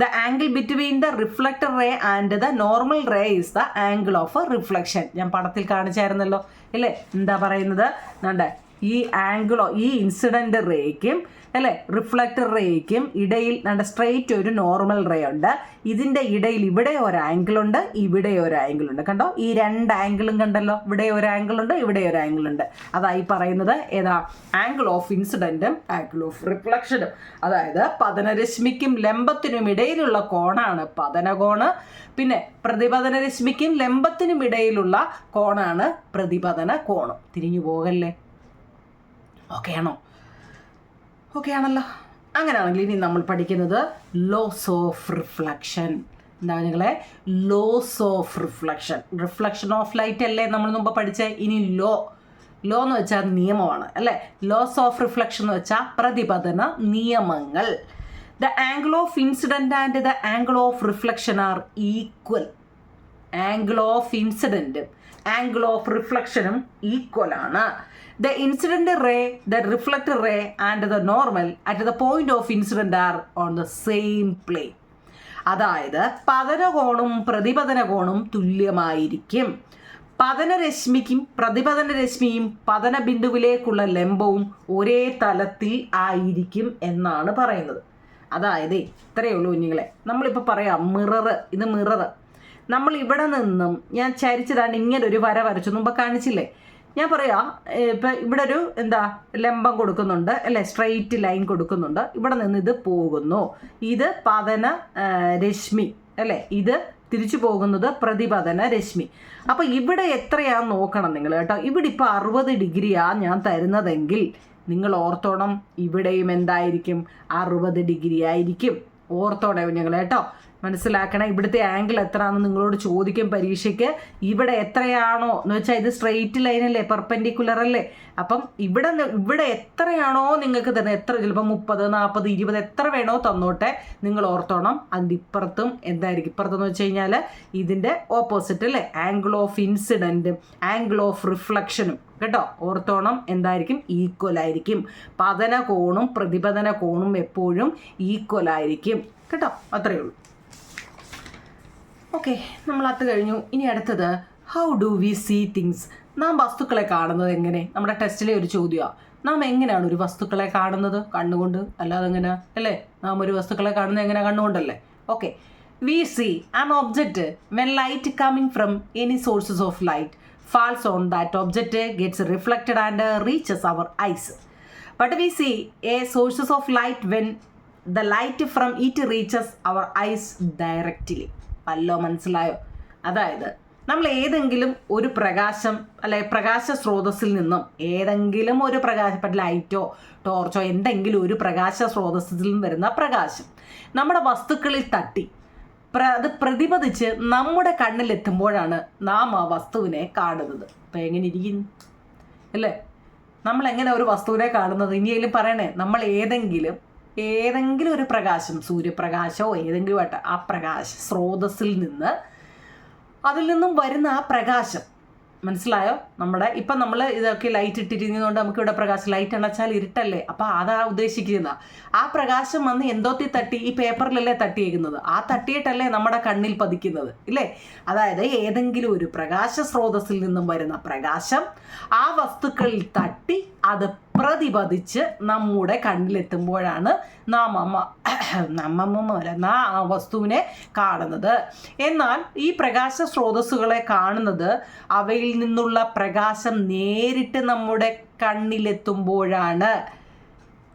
The angle between the reflector ray and the normal ray is the angle of a reflection. ഞാൻ പടത്തിൽ കാണിച്ചായിരുന്നല്ലോ അല്ലേ. എന്താ പറയുന്നത്? വേണ്ട, ഈ ആംഗിളോ ഈ ഇൻസിഡൻ്റ് റേക്കും അല്ലേ reflector റേക്കും ഇടയിൽ നല്ല സ്ട്രെയിറ്റ് ഒരു നോർമൽ റേ ഉണ്ട്. ഇതിൻ്റെ ഇടയിൽ ഇവിടെ ഒരു ആംഗിളുണ്ട്, ഇവിടെ ഒരു ആംഗിളുണ്ട്. കണ്ടോ, ഈ രണ്ട് ആംഗിളും കണ്ടല്ലോ, ഇവിടെ ഒരു ആംഗിളുണ്ട്, ഇവിടെ ഒരു ആംഗിളുണ്ട്. അതായി പറയുന്നത് ഏതാ? ആംഗിൾ ഓഫ് ഇൻസിഡൻറ്റും ആംഗിൾ ഓഫ് റിഫ്ലക്ഷനും. അതായത് പതനരശ്മിക്കും ലംബത്തിനും ഇടയിലുള്ള കോണാണ് പതനകോണ്, പിന്നെ പ്രതിപതനരശ്മിക്കും ലംബത്തിനും ഇടയിലുള്ള കോണാണ് പ്രതിപതന കോണ്. തിരിഞ്ഞു പോകല്ലേ. ഓക്കെ ആണോ? ഓക്കെ ആണല്ലോ. അങ്ങനെയാണെങ്കിൽ ഇനി നമ്മൾ പഠിക്കുന്നത് ലോസ് ഓഫ് റിഫ്ലക്ഷൻ. എന്താ നിങ്ങളെ? Laws of reflection. Reflection of light അല്ലേ നമ്മൾ മുമ്പ് പഠിച്ചേ. ഇനി ലോ എന്ന് വെച്ചാൽ നിയമമാണ് അല്ലേ. ലോസ് ഓഫ് റിഫ്ലക്ഷൻ എന്ന് വെച്ചാൽ പ്രതിപതന നിയമങ്ങൾ. The angle of incident and the angle of reflection are equal. Angle of ഇൻസിഡൻറ്റും ആംഗിൾ ഓഫ് റിഫ്ലക്ഷനും ഈക്വൽ ആണ്. The incident ray, the reflector ray and the normal at the point of incident are on the same plane. അതായത് പതനകോണും പ്രതിപതനകോണും തുല്യമായിരിക്കും. പതനരശ്മിക്കും പ്രതിപതനരശ്മിയും പതന ബിന്ദുവിലേക്കുള്ള ലംബവും ഒരേ തലത്തിൽ ആയിരിക്കും എന്നാണ് പറയുന്നത്. അതായത് ഇത്രയേ ഉള്ളൂ കുഞ്ഞുങ്ങളെ. നമ്മളിപ്പോൾ പറയാം ഇത് മിറർ. നമ്മൾ ഇവിടെ നിന്നും ഞാൻ ചരിച്ചതാണ് ഇങ്ങനൊരു വര വരച്ചു മുമ്പ് കാണിച്ചില്ലേ. ഞാൻ പറയാം ഇപ്പം ഇവിടെ ഒരു എന്താ ലംബം കൊടുക്കുന്നുണ്ട് അല്ലേ, സ്ട്രെയിറ്റ് ലൈൻ കൊടുക്കുന്നുണ്ട്. ഇവിടെ നിന്ന് ഇത് പോകുന്നു, ഇത് പതന രശ്മി അല്ലേ, ഇത് തിരിച്ചു പോകുന്നത് പ്രതിപതന രശ്മി. അപ്പോൾ ഇവിടെ എത്രയാണെന്ന് നോക്കണം നിങ്ങൾ കേട്ടോ. ഇവിടെ ഇപ്പോൾ 60 ഡിഗ്രിയാണ് ഞാൻ തരുന്നതെങ്കിൽ നിങ്ങൾ ഓർത്തോണം ഇവിടെയും എന്തായിരിക്കും? 60 ഡിഗ്രി ആയിരിക്കും. ഓർത്തോടെ ഞങ്ങൾ കേട്ടോ. മനസ്സിലാക്കണം. ഇവിടുത്തെ ആംഗിൾ എത്രയാണെന്ന് നിങ്ങളോട് ചോദിക്കും പരീക്ഷയ്ക്ക്. ഇവിടെ എത്രയാണോ എന്ന് വെച്ചാൽ ഇത് സ്ട്രെയിറ്റ് ലൈനല്ലേ, പെർപെൻഡിക്കുലർ അല്ലേ. അപ്പം ഇവിടെ എത്രയാണോ നിങ്ങൾക്ക് തരുന്നത്, എത്ര ചിലപ്പോൾ 30, 40, 20 എത്ര വേണോ തന്നോട്ടെ, നിങ്ങൾ ഓർത്തോണം അതിൻ്റെ ഇപ്പുറത്തും എന്തായിരിക്കും? ഇപ്പുറത്തെന്ന് വെച്ച് കഴിഞ്ഞാൽ ഇതിൻ്റെ ഓപ്പോസിറ്റ് അല്ലേ, ആംഗിൾ ഓഫ് ഇൻസിഡൻറ്റും ആംഗിൾ ഓഫ് റിഫ്ലക്ഷനും കേട്ടോ. ഓർത്തോണം എന്തായിരിക്കും? ഈക്വൽ ആയിരിക്കും. പതന കോണും പ്രതിപതന കോണും എപ്പോഴും ഈക്വൽ ആയിരിക്കും കേട്ടോ. അത്രയേ ഉള്ളൂ. ഓക്കെ, നമ്മളത് കഴിഞ്ഞു. ഇനി അടുത്തത് how do we see things. നാം വസ്തുക്കളെ കാണുന്നത് എങ്ങനെ? നമ്മുടെ ടെസ്റ്റിലെ ഒരു ചോദ്യമാണ്. നാം എങ്ങനെയാണ് ഒരു വസ്തുക്കളെ കാണുന്നത്? കണ്ണുകൊണ്ട്, അല്ലാതെ എങ്ങനെ അല്ലേ? നാം ഒരു വസ്തുക്കളെ കാണുന്നത് എങ്ങനെ? കണ്ണുകൊണ്ടല്ലേ. Okay, we see an object when light coming from any sources of light falls on that object, gets reflected and reaches our eyes. But we see a sources of light when the light from it reaches our eyes directly. അല്ലോ, മനസ്സിലായോ? അതായത് നമ്മൾ ഏതെങ്കിലും ഒരു പ്രകാശം അല്ലെ പ്രകാശ സ്രോതസ്സിൽ നിന്നും ഏതെങ്കിലും ഒരു പ്രകാശം, ലൈറ്റോ ടോർച്ചോ എന്തെങ്കിലും ഒരു പ്രകാശ സ്രോതസ്സിൽ നിന്നും വരുന്ന പ്രകാശം നമ്മുടെ വസ്തുക്കളിൽ തട്ടി അത് പ്രതിപദിച്ച് നമ്മുടെ കണ്ണിലെത്തുമ്പോഴാണ് നാം ആ വസ്തുവിനെ കാണുന്നത്. അപ്പം എങ്ങനെ ഇരിക്കുന്നു അല്ലേ? നമ്മളെങ്ങനെ ഒരു വസ്തുവിനെ കാണുന്നത്? ഇനിയെങ്കിലും പറയണേ. നമ്മൾ ഏതെങ്കിലും ഒരു പ്രകാശം, സൂര്യപ്രകാശമോ ഏതെങ്കിലും ആയിട്ട് ആ പ്രകാശ സ്രോതസ്സിൽ നിന്ന് അതിൽ നിന്നും വരുന്ന ആ പ്രകാശം, മനസ്സിലായോ? ഇപ്പം നമ്മൾ ഇതൊക്കെ ലൈറ്റ് ഇട്ടിരിക്കുന്നതുകൊണ്ട് നമുക്ക് ഇവിടെ പ്രകാശം, ലൈറ്റ് അണച്ചാൽ ഇരുട്ടല്ലേ, അപ്പം അതാ ഉദ്ദേശിക്കുന്ന ആ പ്രകാശം വന്ന് എന്തോത്തി തട്ടി, ഈ പേപ്പറിലല്ലേ തട്ടിയേക്കുന്നത്, ആ തട്ടിയിട്ടല്ലേ നമ്മുടെ കണ്ണിൽ പതിക്കുന്നത് ഇല്ലേ? അതായത് ഏതെങ്കിലും ഒരു പ്രകാശ സ്രോതസ്സിൽ നിന്നും വരുന്ന പ്രകാശം ആ വസ്തുക്കളിൽ തട്ടി അത് പ്രതിപതിച്ച് നമ്മുടെ കണ്ണിലെത്തുമ്പോഴാണ് നാം ആ വസ്തുവിനെ കാണുന്നത്. എന്നാൽ ഈ പ്രകാശ സ്രോതസ്സുകളെ കാണുന്നത് അവയിൽ നിന്നുള്ള പ്രകാശം നേരിട്ട് നമ്മുടെ കണ്ണിലെത്തുമ്പോഴാണ്.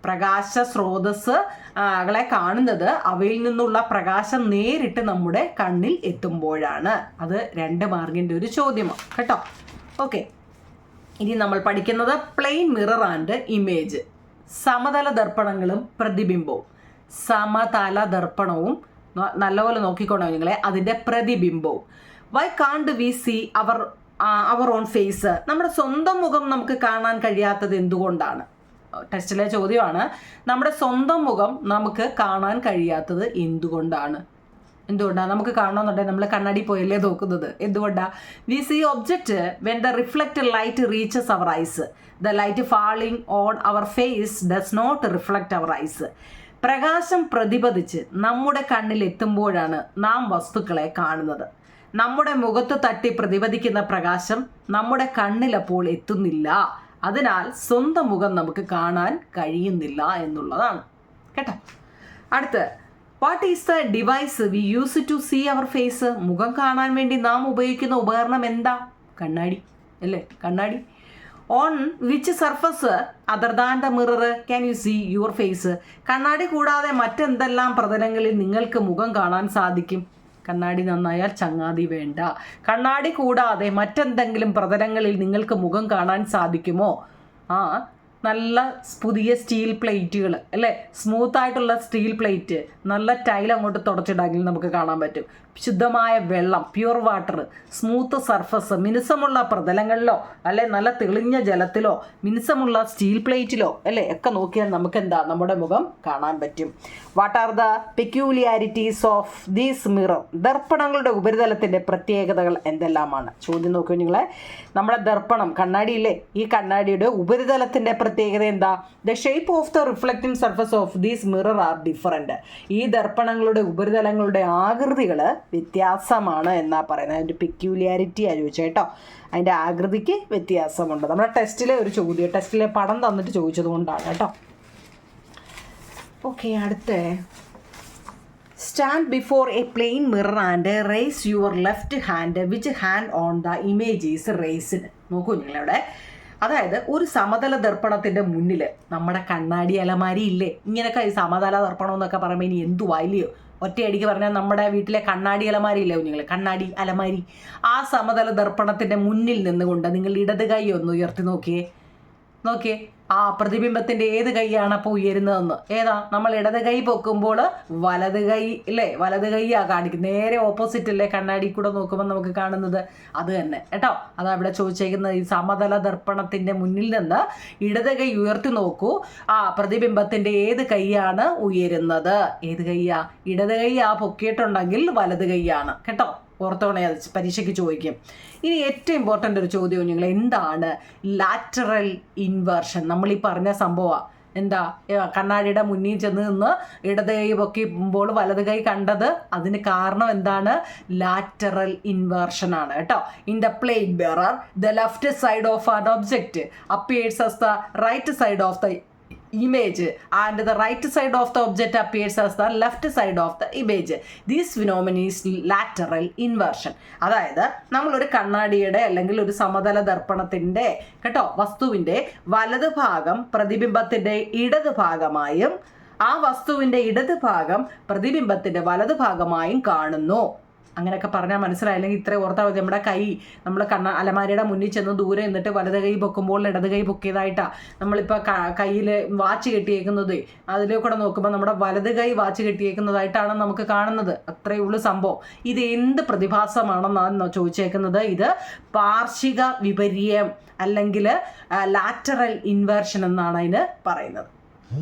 പ്രകാശ സ്രോതസ്സുകളെ കാണുന്നത് അവയിൽ നിന്നുള്ള പ്രകാശം നേരിട്ട് നമ്മുടെ കണ്ണിൽ എത്തുമ്പോഴാണ്. അത് 2 മാർക്കിൻ്റെ ഒരു ചോദ്യമാണ് കേട്ടോ. ഓക്കെ, ഇനി നമ്മൾ പഠിക്കുന്നത് പ്ലെയിൻ മിറർ ആൻഡ് ഇമേജ്. സമതല ദർപ്പണങ്ങളും പ്രതിബിംബവും. സമതല ദർപ്പണവും നല്ലപോലെ നോക്കിക്കോണോ നിങ്ങളെ, അതിൻ്റെ പ്രതിബിംബവും. Why can't we see our own face? നമ്മുടെ സ്വന്തം മുഖം നമുക്ക് കാണാൻ കഴിയാത്തത് എന്തുകൊണ്ടാണ്? ടെസ്റ്റിലെ ചോദ്യമാണ്. നമ്മുടെ സ്വന്തം മുഖം നമുക്ക് കാണാൻ കഴിയാത്തത് എന്തുകൊണ്ടാണ്? നമുക്ക് കാണണമെന്നുണ്ടെങ്കിൽ നമ്മൾ കണ്ണാടി പോയല്ലേ നോക്കുന്നത്. എന്തുകൊണ്ടാണ്? We see object when the reflected light reaches our eyes. The light falling on our face does not reflect our eyes. പ്രകാശം പ്രതിപദിച്ച് നമ്മുടെ കണ്ണിൽ എത്തുമ്പോഴാണ് നാം വസ്തുക്കളെ കാണുന്നത്. നമ്മുടെ മുഖത്ത് തട്ടി പ്രതിപദിക്കുന്ന പ്രകാശം നമ്മുടെ കണ്ണിലപ്പോൾ എത്തുന്നില്ല. അതിനാൽ സ്വന്തം മുഖം നമുക്ക് കാണാൻ കഴിയുന്നില്ല എന്നുള്ളതാണ് കേട്ടോ. അടുത്ത്, what is the device we use to see our face? മുഖം കാണാൻ വേണ്ടി നാം ഉപയോഗിക്കുന്ന ഉപകരണം എന്താ? കണ്ണാടി അല്ലേ? കണ്ണാടി. On which surface other than the mirror can you see your face? കണ്ണാടി കൂടാതെ മറ്റെന്തെല്ലാം പ്രതലങ്ങളിൽ നിങ്ങൾക്ക് മുഖം കാണാൻ സാധിക്കും? കണ്ണാടി നന്നായാൽ ചങ്ങാതി വേണ്ട. കണ്ണാടി കൂടാതെ മറ്റെന്തെങ്കിലും പ്രതലങ്ങളിൽ നിങ്ങൾക്ക് മുഖം കാണാൻ സാധിക്കുമോ? നല്ല പുതിയ സ്റ്റീൽ പ്ലേറ്റുകൾ അല്ലേ, സ്മൂത്ത് ആയിട്ടുള്ള സ്റ്റീൽ പ്ലേറ്റ്, നല്ല ടൈൽ അങ്ങോട്ട് തുടച്ചിടാമെങ്കിൽ നമുക്ക് കാണാൻ പറ്റും. ശുദ്ധമായ വെള്ളം, പ്യുവർ വാട്ടർ, സ്മൂത്ത് സർഫസ്, മിനുസമുള്ള പ്രതലങ്ങളിലോ അല്ലെ നല്ല തെളിഞ്ഞ ജലത്തിലോ മിനുസമുള്ള സ്റ്റീൽ പ്ലേറ്റിലോ അല്ലേ ഒക്കെ നോക്കിയാൽ നമുക്ക് നമ്മുടെ മുഖം കാണാൻ പറ്റും. What are the peculiarities of these mirror? ദർപ്പണങ്ങളുടെ ഉപരിതലത്തിൻ്റെ പ്രത്യേകതകൾ എന്തെല്ലാമാണ്? ചോദ്യം നോക്കൂ നിങ്ങളെ. നമ്മുടെ ദർപ്പണം, കണ്ണാടിയില്ലേ, ഈ കണ്ണാടിയുടെ ഉപരിതലത്തിൻ്റെ പ്രത്യേകത എന്താ? The shape of the reflecting surface of these mirror R different. ഈ ദർപ്പണങ്ങളുടെ ഉപരിതലങ്ങളുടെ ആകൃതികൾ വ്യത്യാസമാണ് എന്നാ പറയുന്നത്. അതിൻ്റെ പെക്യൂലിയാരിറ്റിയാണ് ചോദിച്ചത് കേട്ടോ. അതിൻ്റെ ആകൃതിക്ക് വ്യത്യാസമുണ്ട്. നമ്മുടെ ടെസ്റ്റിലെ പടം തന്നിട്ട് ചോദിച്ചത് കൊണ്ടാണ് കേട്ടോ. ഓക്കെ, അടുത്ത stand before a plain mirror and raise your left hand which hand on the image is raised. നോക്കൂ നിങ്ങളവിടെ. അതായത് ഒരു സമതല ദർപ്പണത്തിൻ്റെ മുന്നിൽ നമ്മുടെ കണ്ണാടി അലമാരി ഇല്ലേ, ഇങ്ങനെയൊക്കെ ഈ സമതല ദർപ്പണം എന്നൊക്കെ പറയുമ്പോൾ ഇനി എന്തുവായില്ലയോ, ഒറ്റയടിക്ക് പറഞ്ഞാൽ നമ്മുടെ വീട്ടിലെ കണ്ണാടി അലമാരി ഇല്ലേ നിങ്ങൾ, കണ്ണാടി അലമാരി. ആ സമതല ദർപ്പണത്തിൻ്റെ മുന്നിൽ നിന്നുകൊണ്ട് നിങ്ങൾ ഇടത് കൈ ഒന്ന് ഉയർത്തി നോക്കിയേ. ആ പ്രതിബിംബത്തിൻ്റെ ഏത് കൈയാണ് അപ്പോൾ ഉയരുന്നതെന്ന്? ഏതാ? നമ്മൾ ഇടത് കൈ പൊക്കുമ്പോൾ വലത് കൈ ഇല്ലേ, വലത് കൈയാണ് കാണിക്കുന്നത്. നേരെ ഓപ്പോസിറ്റ് അല്ലേ കണ്ണാടി കൂടെ നോക്കുമ്പോൾ നമുക്ക് കാണുന്നത്? അത് തന്നെ കേട്ടോ. അതാ ഇവിടെ ചോദിച്ചേക്കുന്നത്. ഈ സമതല ദർപ്പണത്തിൻ്റെ മുന്നിൽ നിന്ന് ഇടത് കൈ ഉയർത്തി നോക്കൂ. ആ പ്രതിബിംബത്തിൻ്റെ ഏത് കൈയാണ് ഉയരുന്നത്? ഏത് കൈയാ? ഇടത് കൈ പൊക്കിയിട്ടുണ്ടെങ്കിൽ വലത് കൈയാണ് കേട്ടോ. ഓർത്തോണേ, അത് പരീക്ഷയ്ക്ക് ചോദിക്കും. ഇനി ഏറ്റവും ഇമ്പോർട്ടൻ്റ് ഒരു ചോദ്യം നിങ്ങൾ, എന്താണ് ലാറ്ററൽ ഇൻവേർഷൻ? നമ്മൾ ഈ പറഞ്ഞ സംഭവമാണ് എന്താ? കണ്ണാടിയുടെ മുന്നിൽ ചെന്ന് നിന്ന് ഇടത് കൈ പൊക്കിമ്പോൾ വലത് കൈ കണ്ടത്, അതിന് കാരണം എന്താണ്? ലാറ്ററൽ ഇൻവേർഷൻ ആണ് കേട്ടോ. In the plate bearer the left side of an object appears as the right side of the image and the right side of the object appears as the left side of the image. This phenomenon is lateral inversion. അതായത് നമ്മളൊരു കണ്ണാടിയുടെ അല്ലെങ്കിൽ ഒരു സമതല ദർപ്പണത്തിൻ്റെ കേട്ടോ വസ്തുവിൻ്റെ വലത് ഭാഗം പ്രതിബിംബത്തിൻ്റെ ഇടത് ഭാഗമായും ആ വസ്തുവിൻ്റെ ഇടത് ഭാഗം പ്രതിബിംബത്തിൻ്റെ വലത് ഭാഗമായും കാണുന്നു. അങ്ങനെയൊക്കെ പറഞ്ഞാൽ മനസ്സിലായില്ലെങ്കിൽ ഇത്രയും ഓർത്താൽ മതി. നമ്മുടെ കൈ നമ്മൾ അലമാരയുടെ മുന്നിൽ ചെന്ന് ദൂരെ നിന്നിട്ട് വലത് കൈ പൊക്കുമ്പോൾ ഇടത് കൈ പൊക്കിയതായിട്ടാണ് നമ്മളിപ്പോൾ കയ്യിൽ വാച്ച് കെട്ടിയേക്കുന്നത്. അതിലേക്കൂടെ നോക്കുമ്പോൾ നമ്മുടെ വലത് കൈ വാച്ച് കെട്ടിയേക്കുന്നതായിട്ടാണ് നമുക്ക് കാണുന്നത്. അത്രയേ ഉള്ളൂ സംഭവം. ഇത് എന്ത് പ്രതിഭാസമാണെന്നാണ് ചോദിച്ചേക്കുന്നത്. ഇത് പാർശ്വിക വിപര്യം അല്ലെങ്കിൽ ലാറ്ററൽ ഇൻവേർഷൻ എന്നാണ് അതിന് പറയുന്നത്.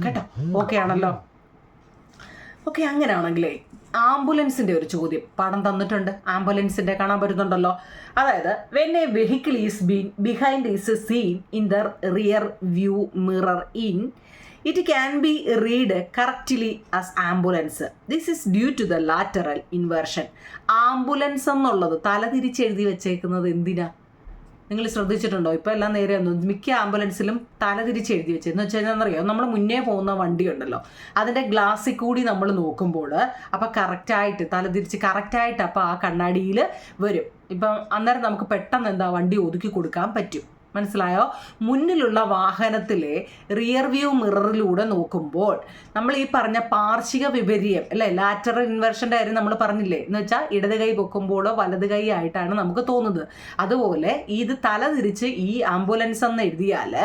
കേട്ടോ, ഓക്കെ ആണല്ലോ. ഓക്കെ, അങ്ങനെയാണെങ്കിലേ ആംബുലൻസിൻ്റെ ഒരു ചോദ്യം പാഠം തന്നിട്ടുണ്ട്. ആംബുലൻസിൻ്റെ കാണാൻ പറ്റുന്നുണ്ടല്ലോ. അതായത് when a vehicle is behind is seen in the rear view mirror in it can be read correctly as ambulance. This is due to the lateral inversion. Ambulance എന്നുള്ളത് തലതിരിച്ചെഴുതി വെച്ചേക്കുന്നത് എന്തിനാ? നിങ്ങൾ ശ്രദ്ധിച്ചിട്ടുണ്ടോ? ഇപ്പോൾ എല്ലാം നേരെ ഒന്നും മിക്ക ആംബുലൻസിലും തലതിരിച്ച് എഴുതി വെച്ചത് എന്ന് വെച്ച് കഴിഞ്ഞാൽ അറിയാം, നമ്മൾ മുന്നേ പോകുന്ന വണ്ടി ഉണ്ടല്ലോ, അതിൻ്റെ ഗ്ലാസ്സിൽ കൂടി നമ്മൾ നോക്കുമ്പോൾ അപ്പോൾ കറക്റ്റായിട്ട് തലതിരിച്ച് കറക്റ്റായിട്ട് അപ്പോൾ ആ കണ്ണാടിയിൽ വരും. ഇപ്പം അന്നേരം നമുക്ക് പെട്ടെന്ന് എന്താ വണ്ടി ഒതുക്കി കൊടുക്കാൻ പറ്റും. മനസ്സിലായോ? മുന്നിലുള്ള വാഹനത്തിലെ റിയർ വ്യൂ മിററിലൂടെ നോക്കുമ്പോൾ നമ്മൾ ഈ പറഞ്ഞ പാർശ്വിക വിപര്യം അല്ലേ, ലാറ്ററൽ ഇൻവേർഷൻ്റെ കാര്യം നമ്മൾ പറഞ്ഞില്ലേ, എന്ന് വെച്ചാൽ ഇടത് കൈ പൊക്കുമ്പോഴോ വലത് കൈ ആയിട്ടാണ് നമുക്ക് തോന്നുന്നത്. അതുപോലെ ഇത് തല തിരിച്ച് ഈ ആംബുലൻസ് എന്ന് എഴുതിയാൽ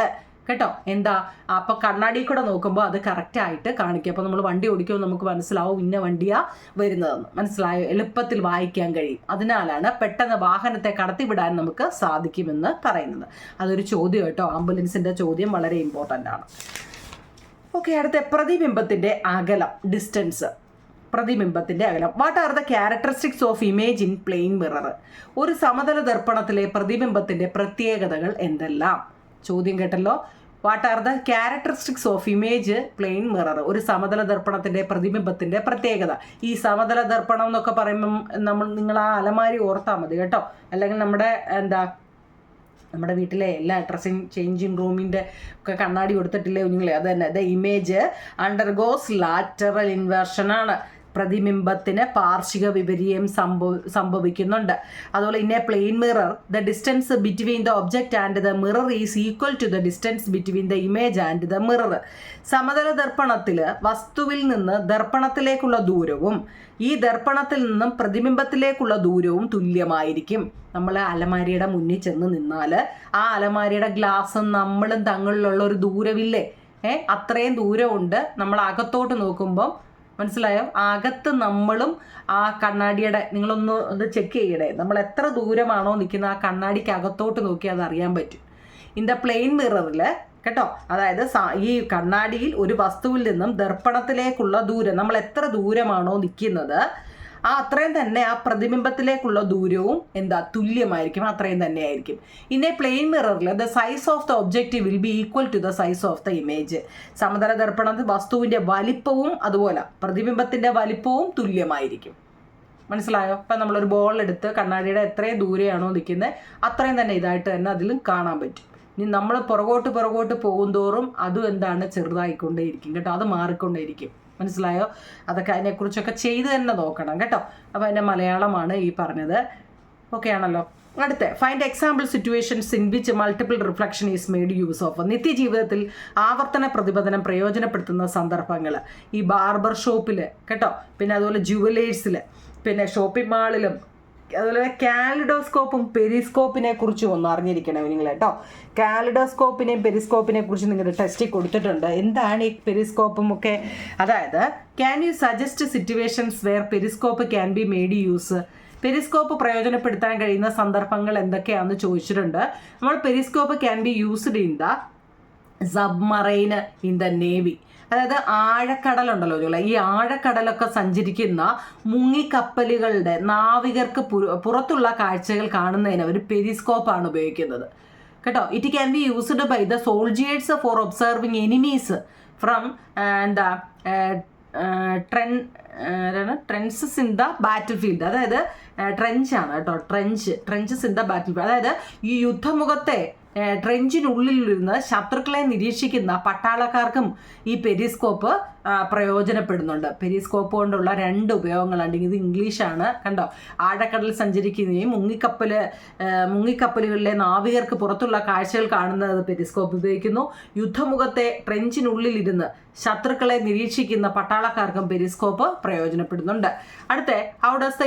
കേട്ടോ എന്താ, അപ്പോൾ കണ്ണാടി കൂടെ നോക്കുമ്പോൾ അത് കറക്റ്റായിട്ട് കാണിക്കും. അപ്പോൾ നമ്മൾ വണ്ടി ഓടിക്കുമ്പോൾ നമുക്ക് മനസ്സിലാവും ഇന്ന വണ്ടിയാണ് വരുന്നതെന്ന്. മനസ്സിലായോ? എളുപ്പത്തിൽ വായിക്കാൻ കഴിയും. അതിനാലാണ് പെട്ടെന്ന് വാഹനത്തെ കടത്തിവിടാൻ നമുക്ക് സാധിക്കുമെന്ന് പറയുന്നത്. അതൊരു ചോദ്യം കേട്ടോ, ആംബുലൻസിൻ്റെ ചോദ്യം വളരെ ഇമ്പോർട്ടൻ്റ് ആണ്. ഓക്കെ, അടുത്ത പ്രതിബിംബത്തിൻ്റെ അകലം, ഡിസ്റ്റൻസ്. പ്രതിബിംബത്തിൻ്റെ അകലം. What are the characteristics of image in plane mirror? ഒരു സമതല ദർപ്പണത്തിലെ പ്രതിബിംബത്തിൻ്റെ പ്രത്യേകതകൾ എന്തെല്ലാം? ചോദ്യം കേട്ടല്ലോ. What are the characteristics of image plane mirror? ഒരു സമതല ദർപ്പണത്തിൻ്റെ പ്രതിബിംബത്തിൻ്റെ പ്രത്യേകത. ഈ സമതല ദർപ്പണം എന്നൊക്കെ പറയുമ്പം നിങ്ങൾ ആ അലമാരി ഓർത്താൽ മതി കേട്ടോ. അല്ലെങ്കിൽ നമ്മുടെ വീട്ടിലെ എല്ലാ ഡ്രസ്സിങ് ചേഞ്ചിങ് റൂമിൻ്റെ ഒക്കെ കണ്ണാടി കൊടുത്തിട്ടില്ലേ കുഞ്ഞുങ്ങളെ, അത് തന്നെ. ദ ഇമേജ് അണ്ടർഗോസ് ലാറ്ററൽ ഇൻവേർഷനാണ്. പ്രതിബിംബത്തിന് പാർശ്വിക വിപര്യം സംഭവിക്കുന്നുണ്ട്. അതുപോലെ in a plain mirror the distance between the object and the mirror is equal to the distance between the image and the mirror. സമതല ദർപ്പണത്തിൽ വസ്തുവിൽ നിന്ന് ദർപ്പണത്തിലേക്കുള്ള ദൂരവും ഈ ദർപ്പണത്തിൽ നിന്നും പ്രതിബിംബത്തിലേക്കുള്ള ദൂരവും തുല്യമായിരിക്കും. നമ്മൾ അലമാരിയുടെ മുന്നിൽ ചെന്ന് നിന്നാൽ ആ അലമാരിയുടെ ഗ്ലാസും നമ്മളും തങ്ങളിലുള്ള ഒരു ദൂരമില്ലേ, അത്രയും ദൂരമുണ്ട്. നമ്മൾ അകത്തോട്ട് നോക്കുമ്പം മനസ്സിലായോ? അകത്ത് നമ്മളും ആ കണ്ണാടിയുടെ, നിങ്ങളൊന്ന് അത് ചെക്ക് ചെയ്യണേ, നമ്മൾ എത്ര ദൂരമാണോ നിൽക്കുന്നത് ആ കണ്ണാടിക്ക് അകത്തോട്ട് നോക്കി അത് അറിയാൻ പറ്റും. ഇൻ ദ പ്ലെയിൻ മിററിൽ കേട്ടോ, അതായത് ഈ കണ്ണാടിയിൽ ഒരു വസ്തുവിൽ നിന്നും ദർപ്പണത്തിലേക്കുള്ള ദൂരം, നമ്മൾ എത്ര ദൂരമാണോ നിൽക്കുന്നത് ആ അത്രയും തന്നെ ആ പ്രതിബിംബത്തിലേക്കുള്ള ദൂരവും തുല്യമായിരിക്കും, അത്രയും തന്നെ ആയിരിക്കും. ഇൻ എ പ്ലെയിൻ മിററിൽ the size of the object will be equal to the size of the image. സമതല ദർപ്പണത്തിൽ വസ്തുവിൻ്റെ വലിപ്പവും അതുപോലെ പ്രതിബിംബത്തിൻ്റെ വലിപ്പവും തുല്യമായിരിക്കും. മനസ്സിലായോ? ഇപ്പം നമ്മളൊരു ബോൾ എടുത്ത് കണ്ണാടിയുടെ എത്രയും ദൂരെയാണോ നിൽക്കുന്നത് അത്രയും തന്നെ ഇതായിട്ട് തന്നെ അതിലും കാണാൻ പറ്റും. ഇനി നമ്മൾ പുറകോട്ട് പോകും തോറും അതും ചെറുതായിക്കൊണ്ടേയിരിക്കും കേട്ടോ, അത് മാറിക്കൊണ്ടേയിരിക്കും. മനസ്സിലായോ? അതൊക്കെ അതിനെക്കുറിച്ചൊക്കെ ചെയ്ത് തന്നെ നോക്കണം കേട്ടോ. അപ്പോൾ അതിൻ്റെ മലയാളമാണ് ഈ പറഞ്ഞത്. ഓക്കെ ആണല്ലോ. അടുത്ത find example situations in which multiple reflection is made use of. നിത്യജീവിതത്തിൽ ആവർത്തന പ്രതിപദനം പ്രയോജനപ്പെടുത്തുന്ന സന്ദർഭങ്ങൾ ഈ ബാർബർ ഷോപ്പിൽ കേട്ടോ, പിന്നെ അതുപോലെ ജുവലേഴ്സിൽ, പിന്നെ ഷോപ്പിംഗ് മാളിലും, അതുപോലെ കാലിഡോസ്കോപ്പും പെരിസ്കോപ്പിനെ കുറിച്ചും ഒന്ന് അറിഞ്ഞിരിക്കണം നിങ്ങൾ കേട്ടോ. കാലിഡോസ്കോപ്പിനെയും പെരിസ്കോപ്പിനെ കുറിച്ച് നിങ്ങൾ ടെസ്റ്റിൽ കൊടുത്തിട്ടുണ്ട്. എന്താണ് ഈ പെരിസ്കോപ്പും ഒക്കെ? അതായത് can you suggest situations where periscope can be made use? Periscope പ്രയോജനപ്പെടുത്താൻ കഴിയുന്ന സന്ദർഭങ്ങൾ എന്തൊക്കെയാണെന്ന് ചോദിച്ചിട്ടുണ്ട്. നമ്മൾ periscope can be used in the submarine in the navy. അതായത് ആഴക്കടലുണ്ടല്ലോ ജോല, ഈ ആഴക്കടലൊക്കെ സഞ്ചരിക്കുന്ന മുങ്ങിക്കപ്പലുകളുടെ നാവികർക്ക് പുറത്തുള്ള കാഴ്ചകൾ കാണുന്നതിന് ഒരു പെരിസ്കോപ്പാണ് ഉപയോഗിക്കുന്നത് കേട്ടോ. It can be used by the soldiers for observing enemies from trenches in the battle field. അതായത് ട്രെഞ്ചാണ് കേട്ടോ, trenches in the battle field. അതായത് ഈ യുദ്ധമുഖത്തെ ട്രെഞ്ചിനുള്ളിലിരുന്ന് ശത്രുക്കളെ നിരീക്ഷിക്കുന്ന പട്ടാളക്കാർക്കും ഈ പെരിസ്കോപ്പ് പ്രയോജനപ്പെടുന്നുണ്ട്. പെരിസ്കോപ്പ് കൊണ്ടുള്ള 2 ഉപയോഗങ്ങളുണ്ട്. ഇത് ഇംഗ്ലീഷാണ് കണ്ടോ. ആഴക്കടലിൽ സഞ്ചരിക്കുകയും മുങ്ങിക്കപ്പലുകളിലെ നാവികർക്ക് പുറത്തുള്ള കാഴ്ചകൾ കാണുന്നത് പെരിസ്കോപ്പ് ഉപയോഗിക്കുന്നു. യുദ്ധമുഖത്തെ ട്രെഞ്ചിനുള്ളിലിരുന്ന് ശത്രുക്കളെ നിരീക്ഷിക്കുന്ന പട്ടാളക്കാർക്കും പെരിസ്കോപ്പ് പ്രയോജനപ്പെടുന്നുണ്ട്. അടുത്ത, how does the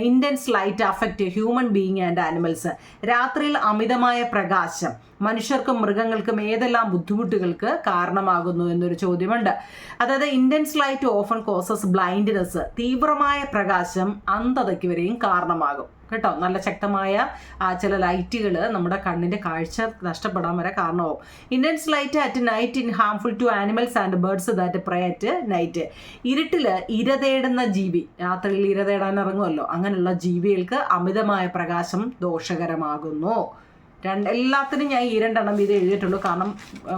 intense light affect human being and animals? രാത്രിയിൽ അമിതമായ പ്രകാശം മനുഷ്യർക്കും മൃഗങ്ങൾക്കും ഏതെല്ലാം ബുദ്ധിമുട്ടുകൾക്ക് കാരണമാകുന്നു എന്നൊരു ചോദ്യമുണ്ട്. അതായത് intense light often causes blindness, തീവ്രമായ പ്രകാശം അന്ധതയ്ക്ക് വരെയും കാരണമാകും കേട്ടോ. നല്ല ശക്തമായ ചില ലൈറ്റുകൾ നമ്മുടെ കണ്ണിൻ്റെ കാഴ്ച നഷ്ടപ്പെടാൻ വരെ കാരണമാവും. Intense light at night in harmful to animals and birds that prey at night. ഇരുട്ടിൽ ഇര തേടുന്ന ജീവി, രാത്രിയിൽ ഇര തേടാൻ ഇറങ്ങുമല്ലോ, അങ്ങനെയുള്ള ജീവികൾക്ക് അമിതമായ പ്രകാശം ദോഷകരമാകുന്നു. എല്ലാത്തിനും ഞാൻ ഈ 2 എണ്ണം ഇത് എഴുതിയിട്ടുള്ളൂ. കാരണം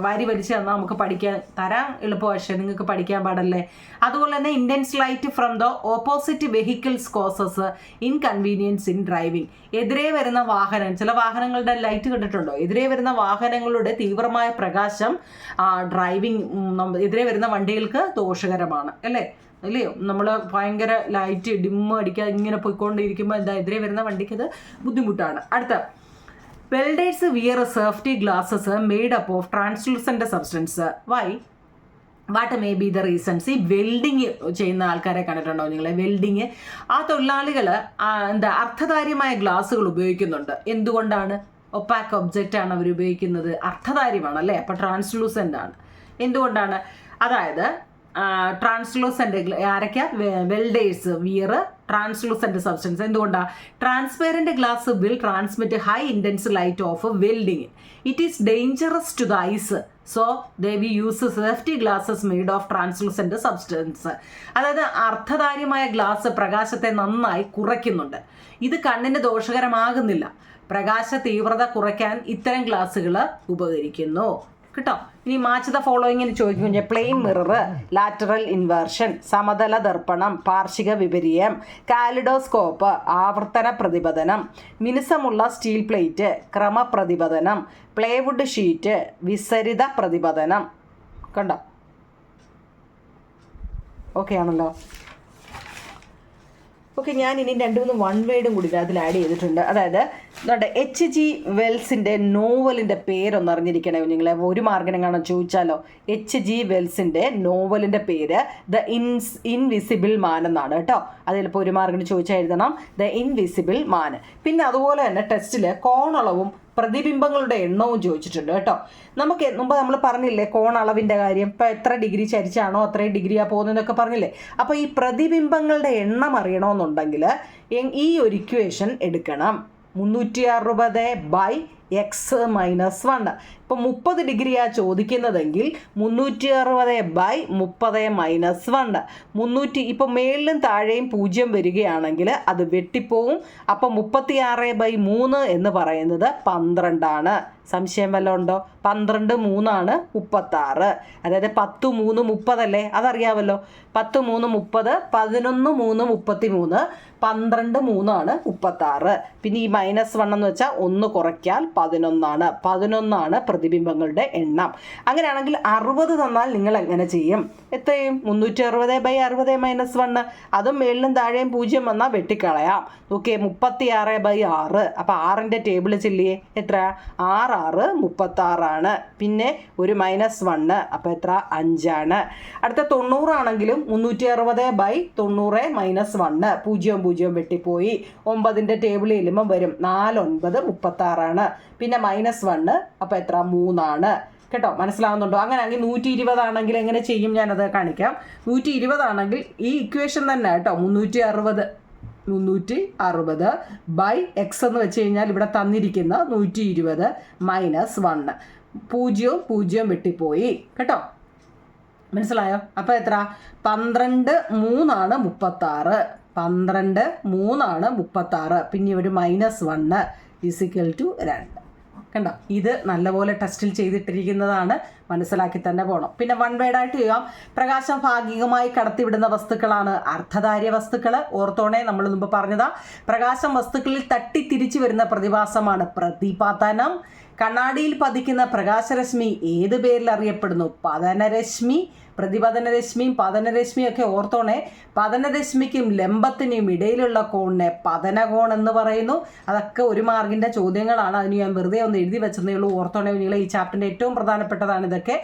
വാരി വലിച്ച് തന്നാൽ നമുക്ക് പഠിക്കാൻ തരാൻ എളുപ്പമാണ്, പക്ഷേ നിങ്ങൾക്ക് പഠിക്കാൻ പാടല്ലേ. അതുപോലെ തന്നെ intense light from the opposite vehicles causes inconvenience in driving. എതിരെ വരുന്ന വാഹനം, ചില വാഹനങ്ങളുടെ ലൈറ്റ് കണ്ടിട്ടുണ്ടോ? എതിരെ വരുന്ന വാഹനങ്ങളുടെ തീവ്രമായ പ്രകാശം എതിരെ വരുന്ന വണ്ടികൾക്ക് ദോഷകരമാണ് അല്ലയോ? നമ്മൾ ഭയങ്കര ലൈറ്റ് ഡിമ്മ് അടിക്കാതെ ഇങ്ങനെ പോയിക്കൊണ്ടിരിക്കുമ്പോൾ എതിരെ വരുന്ന വണ്ടിക്ക് അത് ബുദ്ധിമുട്ടാണ്. അടുത്ത, welders wear safety glasses made up of translucent substance. Why? What may be the reasons? ഈ വെൽഡിങ് ചെയ്യുന്ന ആൾക്കാരെ കണ്ടിട്ടുണ്ടോ നിങ്ങൾ? വെൽഡിങ്, ആ തൊഴിലാളികൾ അർത്ഥധാര്യമായ ഗ്ലാസുകൾ ഉപയോഗിക്കുന്നുണ്ട്. എന്തുകൊണ്ടാണ്? ഒപ്പാക്ക് ഒബ്ജക്റ്റ് ആണ് അവർ ഉപയോഗിക്കുന്നത്, അർത്ഥധാര്യമാണ് അല്ലേ, അപ്പോൾ ട്രാൻസ്ലൂസൻ്റ് ആണ്. എന്തുകൊണ്ടാണ്? അതായത് ട്രാൻസ്ലൂസൻ്റ് ആരൊക്കെയാ? Welders wear translucent substance. എന്തുകൊണ്ടാണ്? Transparent glass will transmit high intense light of welding. It is dangerous to the eyes, so they we use safety glasses made of translucent substance. അതായത് അർത്ഥധാര്യമായ glass പ്രകാശത്തെ നന്നായി കുറയ്ക്കുന്നുണ്ട്. ഇത് കണ്ണിന് ദോഷകരമാകുന്നില്ല. പ്രകാശ തീവ്രത കുറയ്ക്കാൻ ഇത്തരം ഗ്ലാസുകൾ ഉപകരിക്കുന്നു കേട്ടോ. ഇനി മാച്ച് ദ ഫോളോയിങ്ങിന് ചോദിക്കും. പ്ലെയിൻ മിറർ, ലാറ്ററൽ ഇൻവേർഷൻ, സമതല ദർപ്പണം, പാർശ്വിക വിപര്യം, കാലിഡോസ്കോപ്പ്, ആവർത്തന പ്രതിപതനം, മിനുസമുള്ള സ്റ്റീൽ പ്ലേറ്റ്, ക്രമപ്രതിപതനം, പ്ലേവുഡ് ഷീറ്റ്, വിസരിത പ്രതിപതനം. കണ്ടോ? ഓക്കെ ആണല്ലോ. ഓക്കെ, ഞാൻ ഇനി 2-3 വൺ വേർഡും കൂടി അതിൽ ആഡ് ചെയ്തിട്ടുണ്ട്. അതായത് H.G. വെൽസിൻ്റെ നോവലിൻ്റെ പേരൊന്ന് അറിഞ്ഞിരിക്കണേ നിങ്ങൾ. 1 മാർക്കിനും കാണാൻ ചോദിച്ചാലോ. H.G. വെൽസിൻ്റെ നോവലിൻ്റെ പേര് ദ ഇൻവിസിബിൾ മാൻ എന്നാണ് കേട്ടോ. അതിലിപ്പോൾ 1 മാർക്കിന് ചോദിച്ചാൽ എഴുതണം ദ ഇൻവിസിബിൾ മാൻ. പിന്നെ അതുപോലെ തന്നെ ടെസ്റ്റിൽ കോണളവും പ്രതിബിംബങ്ങളുടെ എണ്ണവും ചോദിച്ചിട്ടുണ്ട് കേട്ടോ. നമുക്ക് മുമ്പ് നമ്മൾ പറഞ്ഞില്ലേ കോണളവിൻ്റെ കാര്യം, ഇപ്പോൾ എത്ര ഡിഗ്രി ചരിച്ചാണോ അത്രയും ഡിഗ്രിയാണ് പോകുന്നതെന്നൊക്കെ പറഞ്ഞില്ലേ. അപ്പോൾ ഈ പ്രതിബിംബങ്ങളുടെ എണ്ണം അറിയണമെന്നുണ്ടെങ്കിൽ ഈ ഒരു ഇക്വേഷൻ എടുക്കണം. 360/x-1. ഇപ്പോൾ 30 ഡിഗ്രിയാണ് ചോദിക്കുന്നതെങ്കിൽ 360/30-1. 300 ഇപ്പോൾ മേളിലും താഴെയും 0 വരികയാണെങ്കിൽ അത് വെട്ടിപ്പോവും. അപ്പോൾ 36/3 എന്ന് പറയുന്നത് 12 ആണ്. സംശയം വല്ലതും ഉണ്ടോ? 12 3 36. അതായത് 10 3 30 അല്ലേ, അതറിയാമല്ലോ. 10 3 30, 11 3 33, 12 3 36. പിന്നെ ഈ -1 എന്ന് വെച്ചാൽ 1 കുറയ്ക്കാൽ 11 ആണ്. 11 ആണ് പ്രതിബിംബങ്ങളുടെ എണ്ണം. അങ്ങനെയാണെങ്കിൽ 60 തന്നാൽ നിങ്ങൾ എങ്ങനെ ചെയ്യും? എത്രയും 360/60 - 1. അതും മേളിലും താഴെയും 0 വന്നാൽ വെട്ടിക്കളയാം. ഓക്കെ, 36/6. അപ്പോൾ 6ൻ്റെ ടേബിൾ ചെല്ലിയേ എത്ര? 6 6 36 ആണ്. പിന്നെ ഒരു -1, അപ്പോൾ എത്ര? 5 ആണ്. അടുത്ത 90 ആണെങ്കിലും 360/90 - 1. 0 0 വെട്ടിപ്പോയി. 9ൻ്റെ ടേബിൾ ചെല്ലുമ്പോൾ വരും 4 9 36 ആണ്. പിന്നെ -1, അപ്പോൾ എത്ര? 3 ആണ് കേട്ടോ. മനസ്സിലാവുന്നുണ്ടോ? അങ്ങനെയാണെങ്കിൽ 120 ആണെങ്കിൽ എങ്ങനെ ചെയ്യും ഞാനത് കാണിക്കാം. 120 ആണെങ്കിൽ ഈ ഇക്വേഷൻ തന്നെ കേട്ടോ. 360/x എന്ന് വെച്ച് കഴിഞ്ഞാൽ ഇവിടെ തന്നിരിക്കുന്ന 120 -1. 0 0 വെട്ടിപ്പോയി കേട്ടോ. മനസ്സിലായോ? അപ്പോൾ എത്ര? 12 3 36. 12 3 36. പിന്നെ ഒരു -1 = 2. കണ്ടോ? ഇത് നല്ലപോലെ ടെസ്റ്റിൽ ചെയ്തിട്ടിരിക്കുന്നതാണ്. മനസ്സിലാക്കി തന്നെ പോകണം. പിന്നെ വൺ വേർഡായിട്ട് ചെയ്യാം. പ്രകാശം ഭാഗികമായി കടത്തിവിടുന്ന വസ്തുക്കളാണ് അർദ്ധധാര്യ വസ്തുക്കൾ. ഓർത്തോണേ, നമ്മൾ മുമ്പ് പറഞ്ഞതാ. പ്രകാശം വസ്തുക്കളിൽ തട്ടി തിരിച്ചു വരുന്ന പ്രതിഭാസമാണ് പ്രതിപതനം. കണ്ണാടിയിൽ പതിക്കുന്ന പ്രകാശരശ്മി ഏത് പേരിൽ അറിയപ്പെടുന്നു? പതനരശ്മി, പ്രതിപതനരശ്മിയും പതനരശ്മിയും ഒക്കെ ഓർത്തോണേ. പതനരശ്മിക്കും ലംബത്തിനും ഇടയിലുള്ള കോണിനെ പതനകോൺ എന്ന് പറയുന്നു. അതൊക്കെ ഒരു മാർക്കിൻ്റെ ചോദ്യങ്ങളാണ്. അതിന് ഞാൻ വെറുതെ ഒന്ന് എഴുതി വെച്ചതേ ഉള്ളൂ. ഓർത്തോണേ നിങ്ങൾ, ഈ ചാപ്റ്ററിൻ്റെ ഏറ്റവും പ്രധാനപ്പെട്ടതാണ് ഇതൊക്കെ.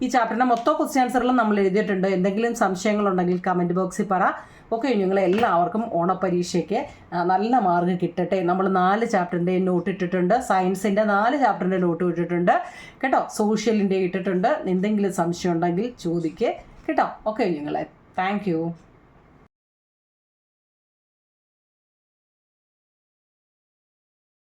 ഈ ചാപ്റ്ററിൻ്റെ മൊത്തം ക്വസ്റ്റ്യൻ ആൻസറിലും നമ്മൾ എഴുതിയിട്ടുണ്ട്. എന്തെങ്കിലും സംശയങ്ങളുണ്ടെങ്കിൽ കമൻറ്റ് ബോക്സിൽ പറ. ഓക്കെ, നിങ്ങളെല്ലാവർക്കും ഓണപ്പരീക്ഷയ്ക്ക് നല്ല മാർക്ക് കിട്ടട്ടെ. നമ്മൾ 4 ചാപ്റ്ററിൻ്റെ നോട്ട് ഇട്ടിട്ടുണ്ട്. സയൻസിൻ്റെ 4 ചാപ്റ്ററിൻ്റെ നോട്ട് ഇട്ടിട്ടുണ്ട് കേട്ടോ. സോഷ്യലിൻ്റെ ഇട്ടിട്ടുണ്ട്. എന്തെങ്കിലും സംശയം ഉണ്ടെങ്കിൽ ചോദിക്കുക കേട്ടോ. Okay, thank you.